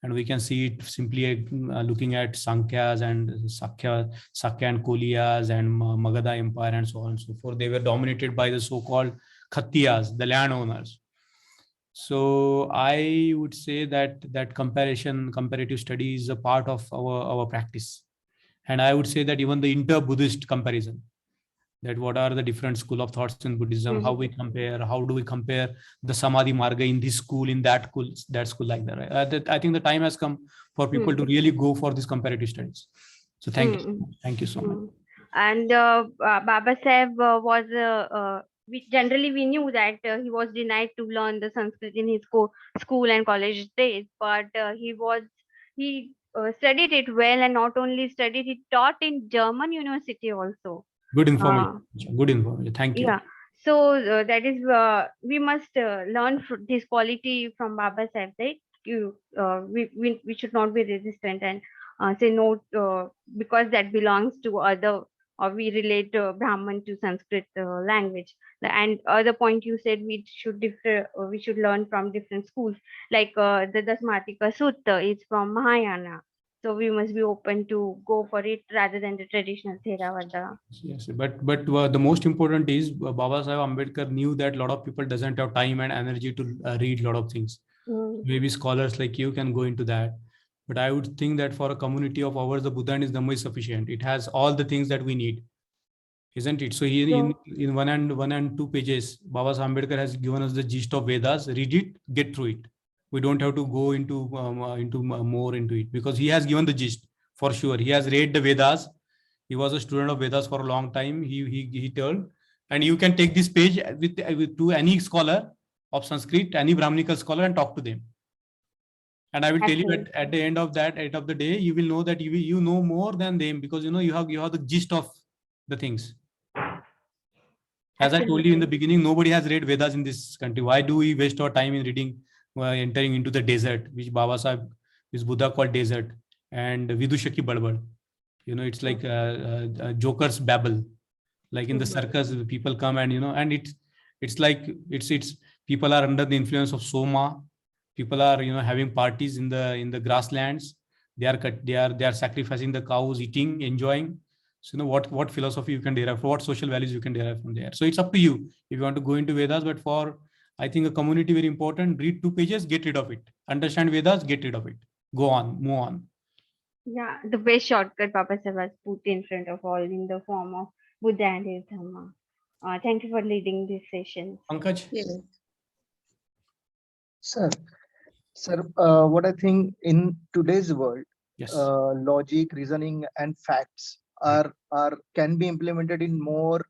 And we can see it simply looking at Sankhyas and Sakya and Koliyas and Magadha Empire and so on and so forth. They were dominated by the so-called Khattiyas, the landowners. So I would say that comparative study is a part of our practice. And I would say that even the inter-Buddhist comparison, that what are the different school of thoughts in Buddhism, how we compare, how do we compare the Samadhi Marga in this school, in that school like that. I think the time has come for people to really go for these comparative studies. So thank you so much. And Baba Saheb was we knew that he was denied to learn the Sanskrit in his school and college days, but he studied it well, and not only studied, he taught in German university also. Good information. Good information. Thank you. Yeah. So that is we must learn this quality from Baba Saheb, right? We should not be resistant and say no because that belongs to other, or we relate Brahman to Sanskrit language. And other point you said, we should learn from different schools, like the Dasmatika Sutta is from Mahayana. So we must be open to go for it rather than the traditional Theravada. Yes, but the most important is Baba Saheb Ambedkar knew that a lot of people doesn't have time and energy to read a lot of things. Maybe scholars like you can go into that. But I would think that for a community of ours, the Buddha and his Dhamma is sufficient. It has all the things that we need, isn't it? So in one and two pages, Baba Saheb Ambedkar has given us the gist of Vedas. Read it, get through it. We don't have to go into more into it, because he has given the gist for sure. He has read the Vedas. He was a student of Vedas for a long time. He told, and you can take this page to any scholar of Sanskrit, any Brahminical scholar, and talk to them. And I will tell you that at the end of the day, you will know that you know more than them, because you have the gist of the things. As I told you in the beginning, nobody has read Vedas in this country. Why do we waste our time in reading, entering into the desert, which Baba Saheb, which Buddha called desert, and Vidushaki Badbad? It's like a joker's babble. Like in the circus, people come and and it's like people are under the influence of Soma. People are having parties in the grasslands. They are sacrificing the cows, eating, enjoying. So what philosophy you can derive, what social values you can derive from there. So it's up to you if you want to go into Vedas. But for, I think, a community, very important, read 2 pages, get rid of it. Understand Vedas, get rid of it. Go on, move on. Yeah, the best shortcut Baba Saheb has put in front of all in the form of Buddha and his Dhamma. Thank you for leading this session. Pankaj? Yes. Sir, what I think in today's world, yes, logic, reasoning, and facts can be implemented in more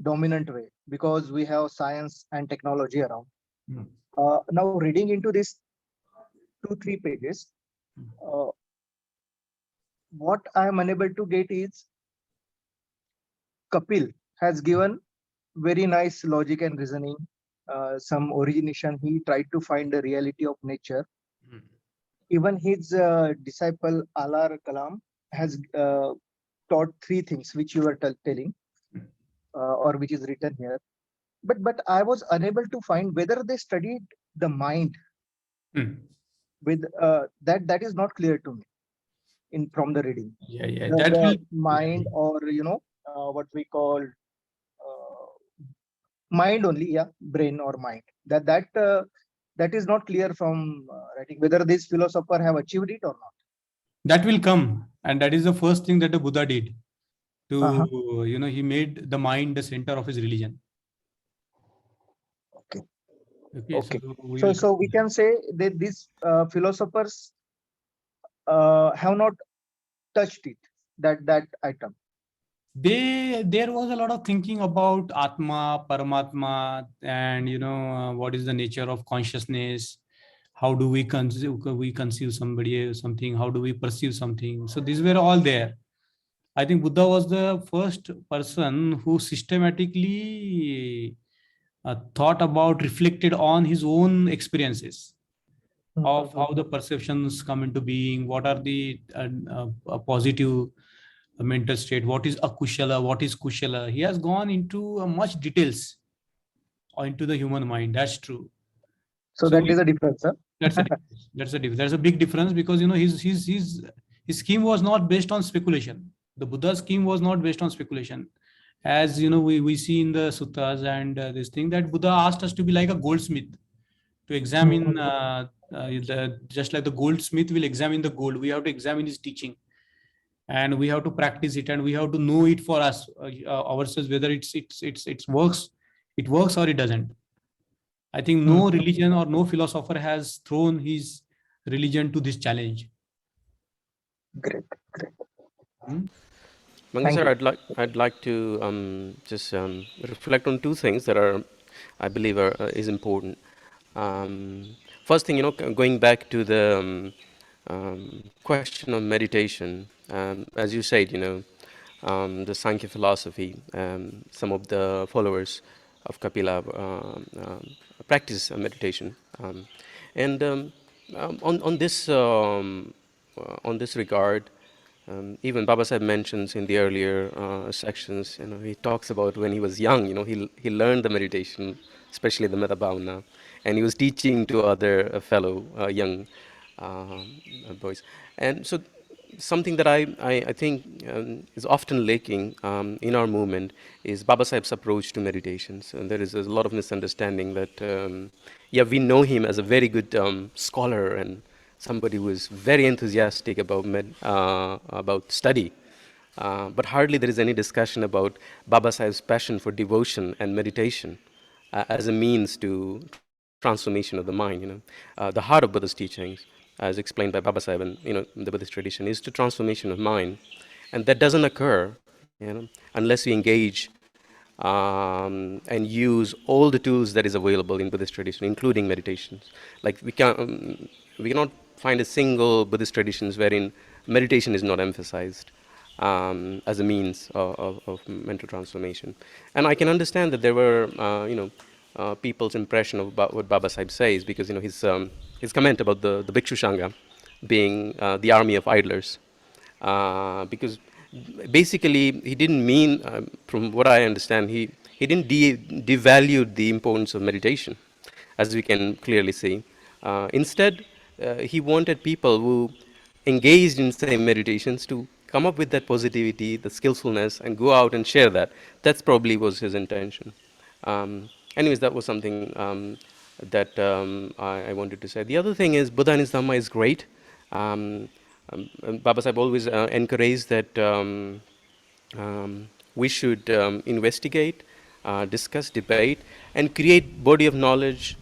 dominant way, because we have science and technology around. Now, reading into this 2-3 pages, what I am unable to get is Kapil has given very nice logic and reasoning, some origination. He tried to find the reality of nature. Even his disciple Alar Kalam has taught 3 things which you were telling, or which is written here. But I was unable to find whether they studied the mind. With that is not clear to me from the reading. The mind, or what we call mind only, brain or mind. That is not clear from writing, whether this philosopher have achieved it or not. That will come, and that is the first thing that the Buddha did. He made the mind the center of his religion. Okay. So we can say that these philosophers have not touched it, that item. There was a lot of thinking about Atma, Paramatma, and what is the nature of consciousness. How do we conceive something? How do we perceive something? So these were all there. I think Buddha was the first person who systematically thought about, reflected on his own experiences. of how the perceptions come into being, what are the positive mental state, what is akushala, what is kushala. He has gone into much details into the human mind. That's true. So that is a difference, sir. That's a difference. That's a difference. There's a big difference because his scheme was not based on speculation. The Buddha's scheme was not based on speculation. As we see in the suttas and this thing that Buddha asked us to be like a goldsmith, to examine just like the goldsmith will examine the gold. We have to examine his teaching, and we have to practice it, and we have to know it for us ourselves whether it works or it doesn't. I think no religion or no philosopher has thrown his religion to this challenge. Great. Mangesh sir, I'd like to just reflect on two things that I believe is important. First thing, going back to the question of meditation, as you said, the Sankhya philosophy, some of the followers of Kapila practice meditation, and on this regard, even Baba Sahib mentions in the earlier sections, he talks about when he was young, he learned the meditation, especially the Metta Bhavana, and he was teaching to other fellow young boys. And so something that I think is often lacking in our movement is Baba Sahib's approach to meditations. And there is a lot of misunderstanding that, we know him as a very good scholar and somebody who is very enthusiastic about study. But hardly there is any discussion about Baba Sahib's passion for devotion and meditation as a means to transformation of the mind. The heart of Buddha's teachings, as explained by Baba Sahib and the Buddhist tradition, is to transformation of mind, and that doesn't occur, unless we engage and use all the tools that is available in Buddhist tradition, including meditations. Like we cannot find a single Buddhist traditions wherein meditation is not emphasized as a means of mental transformation. And I can understand that there were, people's impression of what Baba Sahib says, because his comment about the Bhikshu Sangha being the army of idlers, because basically he didn't mean, from what I understand, he didn't devalue the importance of meditation, as we can clearly see. Instead, he wanted people who engaged in same meditations to come up with that positivity, the skillfulness, and go out and share that. That's probably was his intention. Anyways, that was something that I wanted to say. The other thing is Buddha and his Dhamma is great. Baba Sahib always encouraged that we should investigate, discuss, debate, and create body of knowledge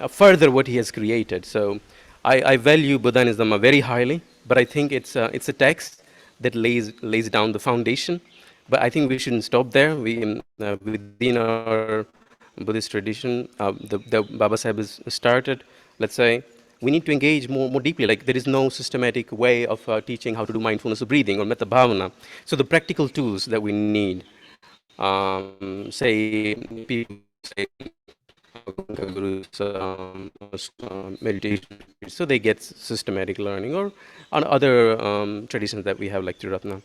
further what he has created. So I value Buddha and his Dhamma very highly, but I think it's a text that lays down the foundation. But I think we shouldn't stop there. We within our Buddhist tradition, the Baba Sahib has started, let's say, we need to engage more deeply. Like there is no systematic way of teaching how to do mindfulness of breathing or Metta Bhavana. So the practical tools that we need, say people say Guru's meditation, so they get systematic learning, or on other traditions that we have like Triratna.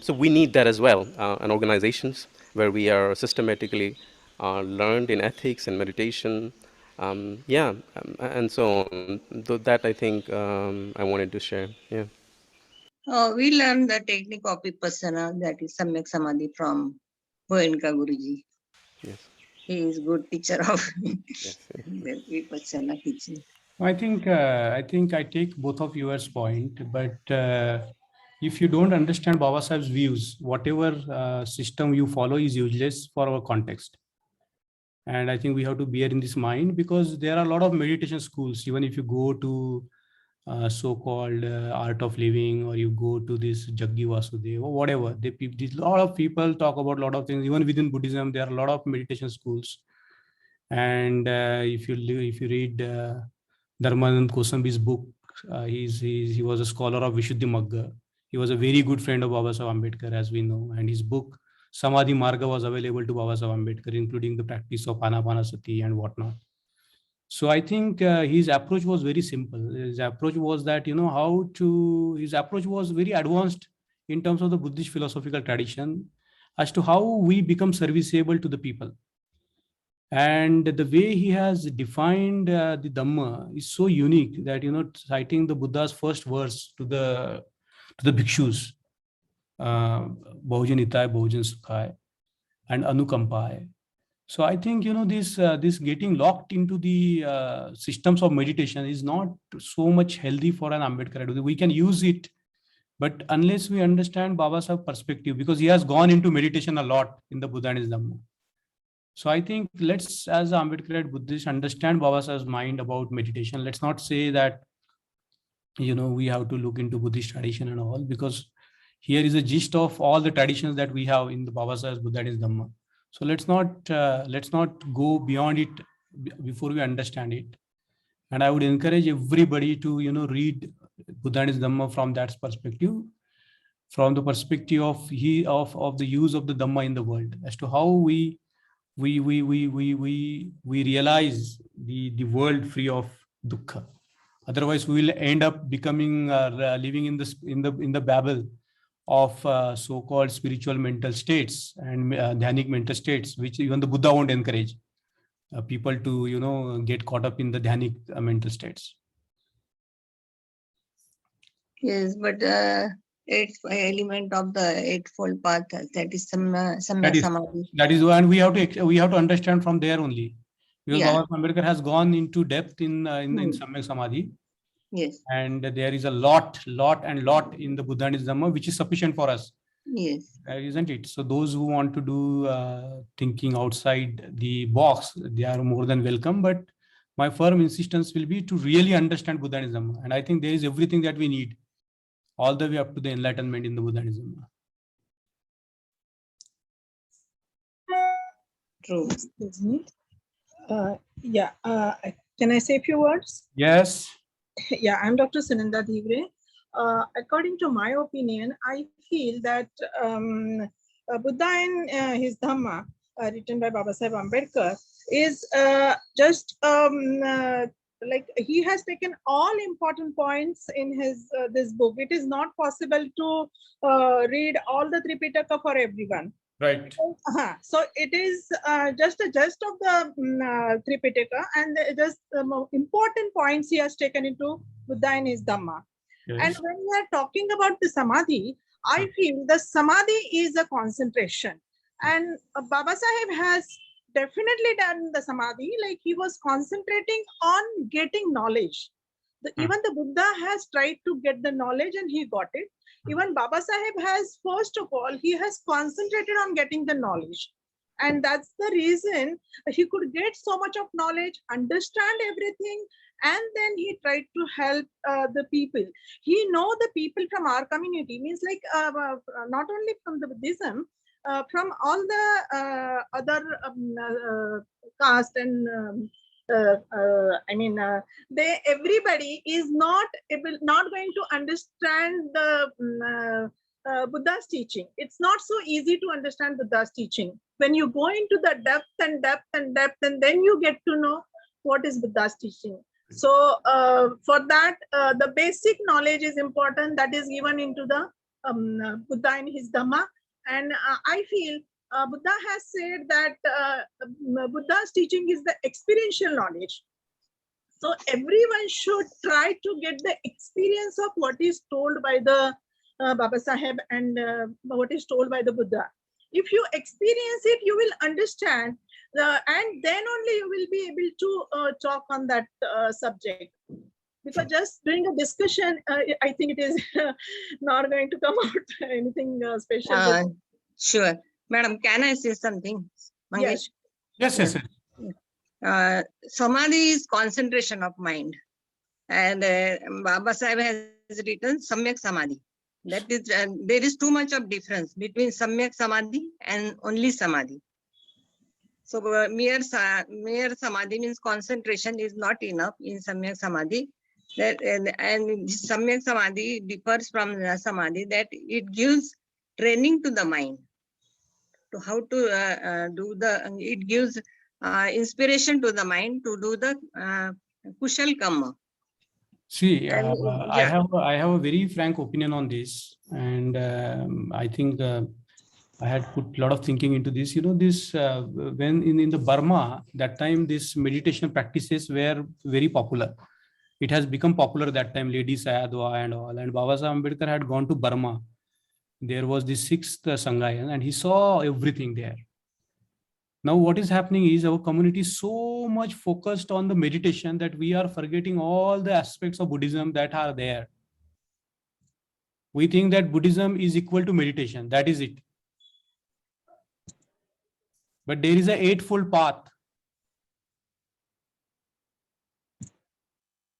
So we need that as well, and organizations where we are systematically learned in ethics and meditation, and so on. That I think I wanted to share. Yeah. We learned the technique of Vipassana, that is Samyak Samadhi, from Goenka Guruji. Yes. He is good teacher of Yes. the Vipassana teaching. I think I take both of yours point, but if you don't understand Baba Sahib's views, whatever system you follow is useless for our context. And I think we have to bear in this mind, because there are a lot of meditation schools. Even if you go to so-called Art of Living, or you go to this Jaggi Vasudeva or whatever, a lot of people talk about a lot of things. Even within Buddhism, there are a lot of meditation schools. And if you read Dharmanand Kosambi's book, he was a scholar of Vishuddhimagga. He was a very good friend of Baba Sahib Ambedkar, as we know. And his book Samadhi Marga was available to Baba Sahib Ambedkar, including the practice of Anapanasati and whatnot. So I think his approach was very simple. His approach was that, his approach was very advanced in terms of the Buddhist philosophical tradition as to how we become serviceable to the people. And the way he has defined the Dhamma is so unique that, citing the Buddha's first verse to the bhikshus, Bahujan Hitai, Bahujan Sukhai, and Anukampai. So I think, this getting locked into the systems of meditation is not so much healthy for an Ambedkar. We can use it, but unless we understand Baba Sahib's perspective, because he has gone into meditation a lot in the Buddha and his Dhamma. So I think let's, as Ambedkar Buddhists, understand Baba Sahib's mind about meditation. Let's not say that, we have to look into Buddhist tradition and all, because here is a gist of all the traditions that we have in the Baba Sahib's Buddha and his Dhamma. So let's not go beyond it before we understand it. And I would encourage everybody to, read Buddha and his Dhamma from that perspective, from the perspective of the use of the Dhamma in the world, as to how we realize the world free of dukkha. Otherwise, we will end up becoming living in the babble of so-called spiritual mental states and dhyanic mental states, which even the Buddha won't encourage people to, get caught up in the dhyanic mental states. Yes, but eighth element of the eightfold path, that is Samyak Samadhi. That is, and we have to understand from there only, because Yeah. Baba Ambedkar has gone into depth in Samyak Samadhi. Yes. And there is a lot in the Buddha and his Dhamma, which is sufficient for us. Yes. Isn't it? So those who want to do thinking outside the box, they are more than welcome. But my firm insistence will be to really understand Buddha and his Dhamma. And I think there is everything that we need, all the way up to the enlightenment in the Buddha and his Dhamma. True. Can I say a few words? Yes. Yeah, I'm Dr. Sunanda Dhivre. According to my opinion, I feel that Buddha and his Dhamma, written by Baba Sahib Ambedkar, is just like he has taken all important points in his this book. It is not possible to read all the Tripitaka for everyone. Right. So it is just a gist of the Tripitaka, and just important points he has taken into Buddha and his Dhamma. Yes. And when we are talking about the Samadhi, I feel the Samadhi is a concentration. And Baba Sahib has definitely done the Samadhi, like he was concentrating on getting knowledge. Even the Buddha has tried to get the knowledge and he got it. Even Baba Sahib has, first of all, he has concentrated on getting the knowledge. And that's the reason he could get so much of knowledge, understand everything, and then he tried to help the people. He know the people from our community, means like not only from the Buddhism, from all the other caste and everybody is not going to understand the Buddha's teaching. It's not so easy to understand Buddha's teaching. When you go into the depth, and then you get to know what is Buddha's teaching. So for that, the basic knowledge is important, that is given into the Buddha and his Dhamma. And I feel Buddha has said that Buddha's teaching is the experiential knowledge. So everyone should try to get the experience of what is told by the Baba Sahib and what is told by the Buddha. If you experience it, you will understand, and then only you will be able to talk on that subject. Because just doing a discussion, I think it is not going to come out anything special. Sure. Madam, can I say something? Mangesh? Yes. Samadhi is concentration of mind. And Baba Sahib has written Samyak Samadhi. That is, there is too much of difference between Samyak Samadhi and only Samadhi. So mere Samadhi means concentration is not enough in Samyak Samadhi. And Samyak Samadhi differs from Samadhi, that it gives training to the mind to how to it gives inspiration to the mind to do the kushal karma. See, And, I yeah. have a very frank opinion on this, and I think I had put a lot of thinking into this. You know, this when in the Burma that time, this meditation practices were very popular. It has become popular that time, Lady Sayadwa and all. And Baba Sahib Ambedkar had gone to Burma. There was the sixth Sanghayan, and he saw everything there. Now, what is happening is our community is so much focused on the meditation that we are forgetting all the aspects of Buddhism that are there. We think that Buddhism is equal to meditation. That is it. But there is an eightfold path.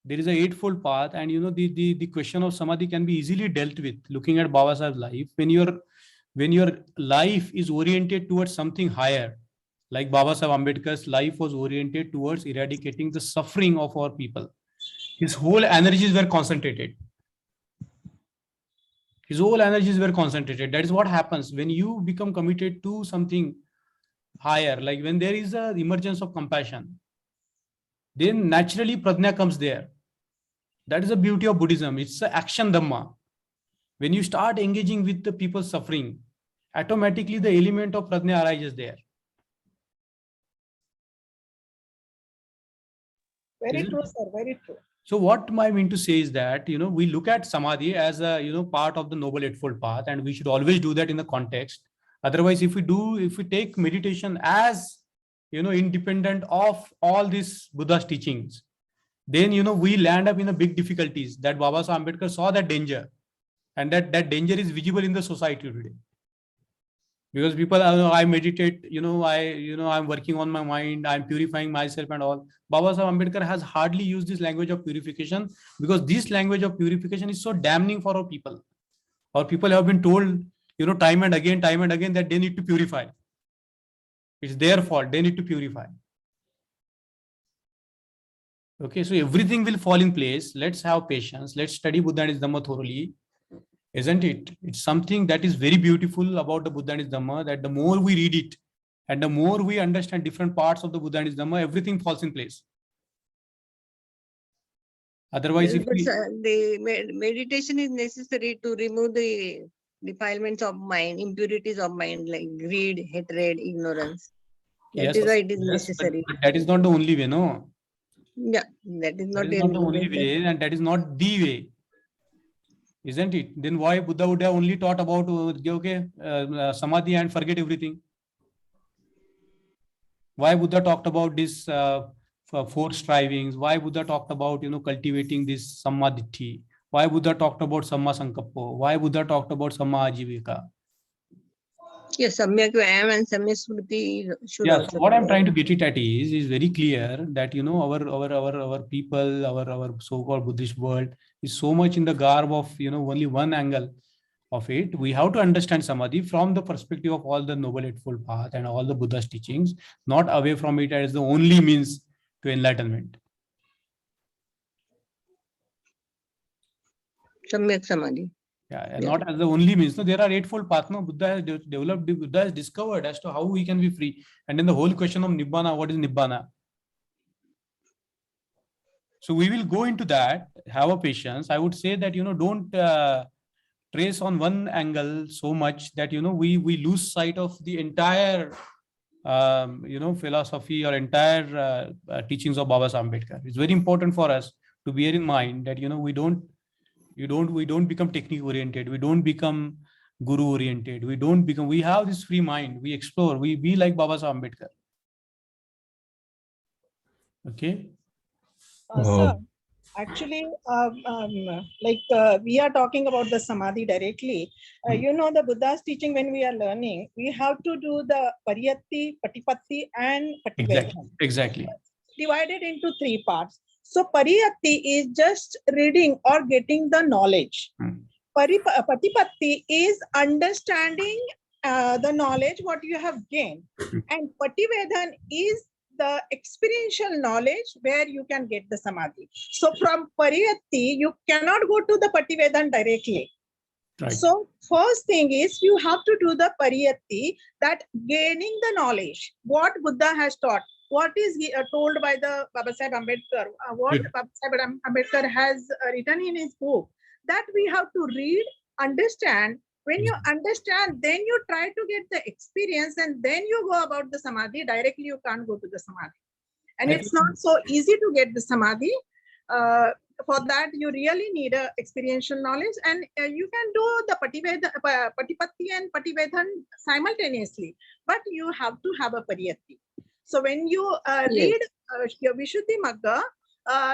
There is an eightfold path, and you know the question of samadhi can be easily dealt with looking at Baba Sahib's life. When your life is oriented towards something higher, like Baba Sahib Ambedkar's life was oriented towards eradicating the suffering of our people. His whole energies were concentrated. His whole energies were concentrated. That is what happens when you become committed to something higher, like when there is an emergence of compassion, then naturally prajna comes there. That is the beauty of Buddhism. It's an action dhamma. When you start engaging with the people suffering, automatically the element of prajna arises there. Very true, sir. Very true. So what I mean to say is that, you know, we look at samadhi as a, you know, part of the Noble Eightfold Path, and we should always do that in the context. Otherwise, if we take meditation as, you know, independent of all these Buddha's teachings, then, you know, we land up in a big difficulties that Baba Sahib Ambedkar saw that danger, and that danger is visible in the society today. Because people, I meditate, I'm working on my mind, I'm purifying myself and all. Baba Sahib Ambedkar has hardly used this language of purification, because this language of purification is so damning for our people. Our people have been told, you know, time and again that they need to purify. It's their fault, they need to purify. Okay, so everything will fall in place. Let's have patience. Let's study Buddha and his Dhamma thoroughly. Isn't it? It's something that is very beautiful about the Buddha and his Dhamma, that the more we read it and the more we understand different parts of the Buddha and his Dhamma, everything falls in place. Otherwise, if the meditation is necessary to remove the defilements of mind, impurities of mind, like greed, hatred, ignorance. That is why it is necessary. But that is not the only way, no? Yeah, that is not the only way, and that is not the way. Isn't it? Then why Buddha would have only taught about samadhi and forget everything? Why Buddha talked about this four strivings? Why Buddha talked about, you know, cultivating this sammaditthi? Why Buddha talked about samma sankappo? Why Buddha talked about samma ajivika? Yes, samyak vayam and samyak smriti should. Yeah, so what I'm trying to get it at is very clear that, you know, our people, our so-called Buddhist world is so much in the garb of, you know, only one angle of it. We have to understand samadhi from the perspective of all the Noble Eightfold Path and all the Buddha's teachings, not away from it as the only means to enlightenment. Samyak samadhi. Yeah, and not as the only means. No, there are eightfold paths. No, Buddha has developed, Buddha has discovered as to how we can be free. And then the whole question of Nibbana, what is Nibbana? So we will go into that, have a patience. I would say that, you know, don't trace on one angle so much that, you know, we lose sight of the entire, philosophy or entire teachings of Baba Sahib Ambedkar. It's very important for us to bear in mind that, you know, we don't become technique oriented. We don't become guru oriented. We have this free mind. We explore. We be like Baba Sahib Ambedkar. Okay. Sir, actually, we are talking about the samadhi directly. You know, the Buddha's teaching, when we are learning, we have to do the pariyatti, patipatti, and pativedana. Exactly. Divided into three parts. So pariyatti is just reading or getting the knowledge. Patipatti is understanding the knowledge what you have gained. And pativedana is the experiential knowledge where you can get the samadhi. So from pariyatti, you cannot go to the pativedana directly. Right. So first thing is you have to do the pariyatti, that gaining the knowledge, what Buddha has taught. what is told by the Babasaheb Ambedkar, what Good. Babasaheb Ambedkar has written in his book, that we have to read, understand. When you understand, then you try to get the experience, and then you go about the samadhi. Directly, you can't go to the samadhi. And I it's think- not so easy to get the samadhi. For that, you really need a experiential knowledge, and you can do the Patipatti and Pativedhan simultaneously, but you have to have a pariyatti. So when you read your Vishuddhi Magga,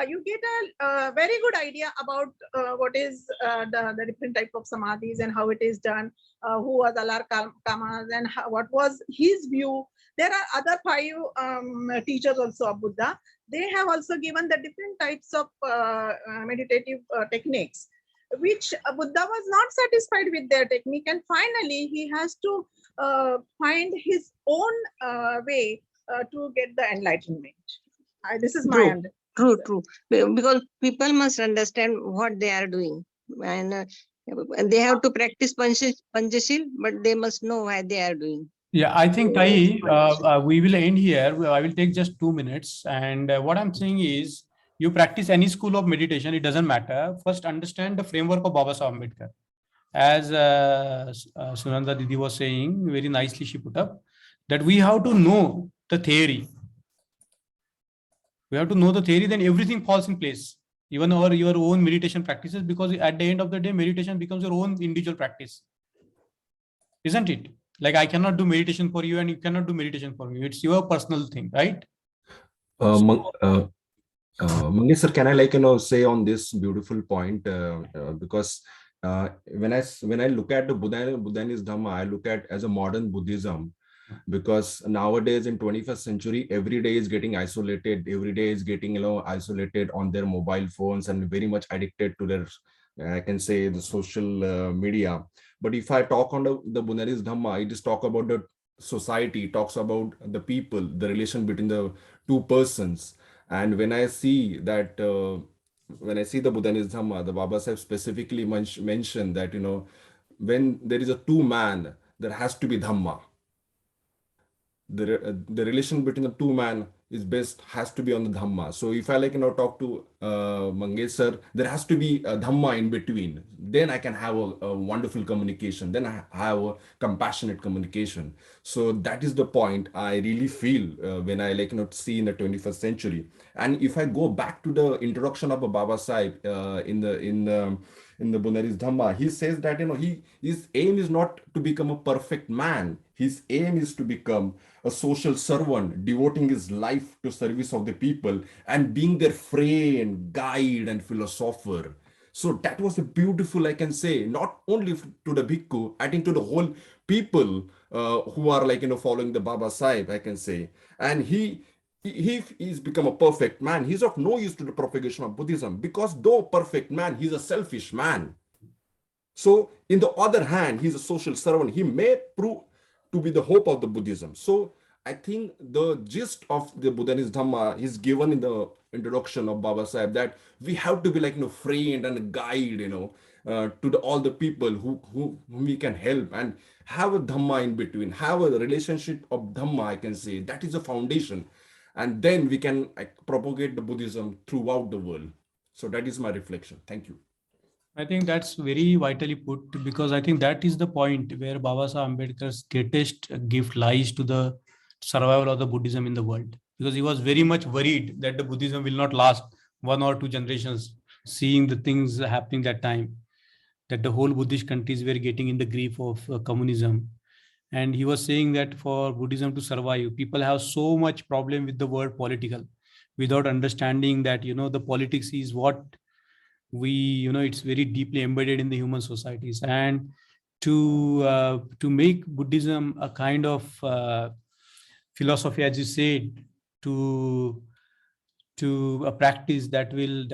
you get a very good idea about what is the different type of samadhis and how it is done, who was Alar Kamas and what was his view. There are other 5 teachers also of Buddha. They have also given the different types of meditative techniques, which Buddha was not satisfied with their technique. And finally, he has to find his own way to get the enlightenment. This is my True. understanding. True. Because people must understand what they are doing, and they have to practice Panchashil, but they must know why they are doing. Yeah, I think Tai, Yes. we will end here. I will take just 2 minutes. And what I'm saying is, you practice any school of meditation, it doesn't matter. First, understand the framework of Babasaheb Ambedkar. As Sunanda Didi was saying, very nicely she put up, that we have to know the theory. We have to know the theory, then everything falls in place. Even your own meditation practices, because at the end of the day, meditation becomes your own individual practice. Isn't it? Like I cannot do meditation for you and you cannot do meditation for me. It's your personal thing, right? Mangesh sir, can I say on this beautiful point, because when I look at the Buddhist Dhamma, I look at as a modern Buddhism, because nowadays in 21st century, every day is getting isolated. Every day is getting isolated on their mobile phones and very much addicted to their, I can say, the social media. But if I talk on the Buddhist Dhamma, it just talk about the society, talks about the people, the relation between the two persons. And when I see that, when I see the Buddhist Dhamma, the Babasaheb specifically mentioned that, when there is a two man, there has to be Dhamma. The relation between the two man is best has to be on the Dhamma. So if I talk to Mangesh sir, there has to be a Dhamma in between. Then I can have a wonderful communication. Then I have a compassionate communication. So that is the point I really feel when I see in the 21st century. And if I go back to the introduction of Babasaheb in the Buddhist Dhamma, he says that his aim is not to become a perfect man. His aim is to become a social servant, devoting his life to service of the people and being their friend, guide, and philosopher. So that was a beautiful, I can say, not only to the bhikkhu, I think to the whole people who are following the Babasaheb, I can say. And he's become a perfect man. He's of no use to the propagation of Buddhism, because though perfect man, he's a selfish man. So in the other hand, he's a social servant. He may prove to be the hope of the Buddhism. So I think the gist of the Buddhist Dhamma is given in the introduction of Babasaheb, that we have to be friend and a guide, to all the people whom we can help, and have a Dhamma in between, have a relationship of Dhamma, I can say. That is a foundation. And then we can propagate the Buddhism throughout the world. So that is my reflection. Thank you. I think that's very vitally put, because I think that is the point where Babasaheb Ambedkar's greatest gift lies to the survival of the Buddhism in the world. Because he was very much worried that the Buddhism will not last 1 or 2 generations, seeing the things happening that time, that the whole Buddhist countries were getting in the grief of communism. And he was saying that for Buddhism to survive, people have so much problem with the word political, without understanding that, the politics is what it's very deeply embedded in the human societies. And to make Buddhism a kind of philosophy, as you said, to a practice that will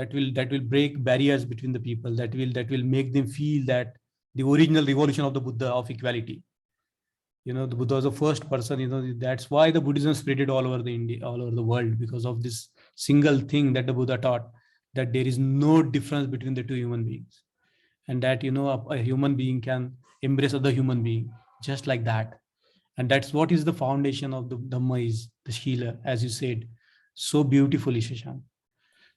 break barriers between the people, that will make them feel that the original revolution of the Buddha of equality. The Buddha was the first person. That's why the Buddhism spread all over all over the world, because of this single thing that the Buddha taught, that there is no difference between the two human beings, and that a human being can embrace other human being just like that. And that's what is the foundation of the Dhamma is the Shila, as you said so beautifully, Shashank.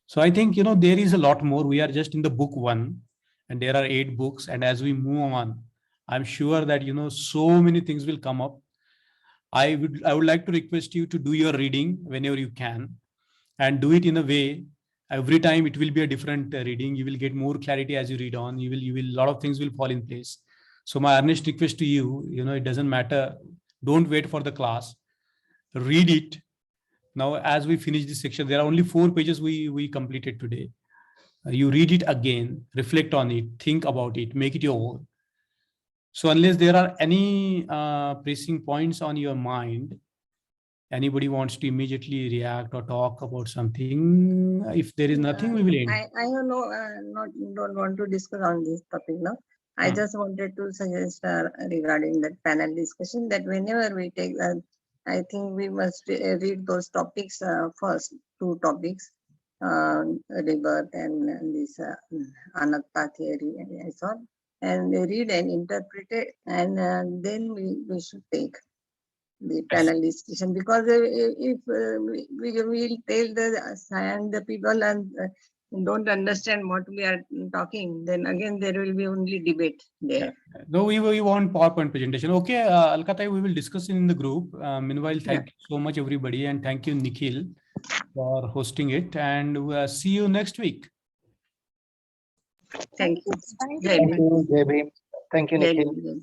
So I think, there is a lot more. We are just in the book 1 and there are 8 books. And as we move on, I'm sure that, so many things will come up. I would like to request you to do your reading whenever you can, and do it in a way. Every time it will be a different reading. You will get more clarity as you read on. You will, a lot of things will fall in place. So my earnest request to you, it doesn't matter. Don't wait for the class. Read it. Now, as we finish this section, there are only 4 pages we completed today. You read it again, reflect on it, think about it, make it your own. So unless there are any pressing points on your mind, anybody wants to immediately react or talk about something, if there is nothing, we will end. I have don't want to discuss on this topic now. I just wanted to suggest regarding that panel discussion that whenever we take I think we must read those topics first, 2 topics, rebirth and this anatta theory and so on, and read and interpret it, and then we should take the panel discussion, because if we will tell the people and don't understand what we are talking, then again there will be only debate there. No, we want PowerPoint presentation. Okay, Alkata, we will discuss in the group. Meanwhile, thank you so much, everybody, and thank you, Nikhil, for hosting it. And see you next week. Thank you. Thank you, Jai Bhim. Thank you, Jai Nikhil. Bhim.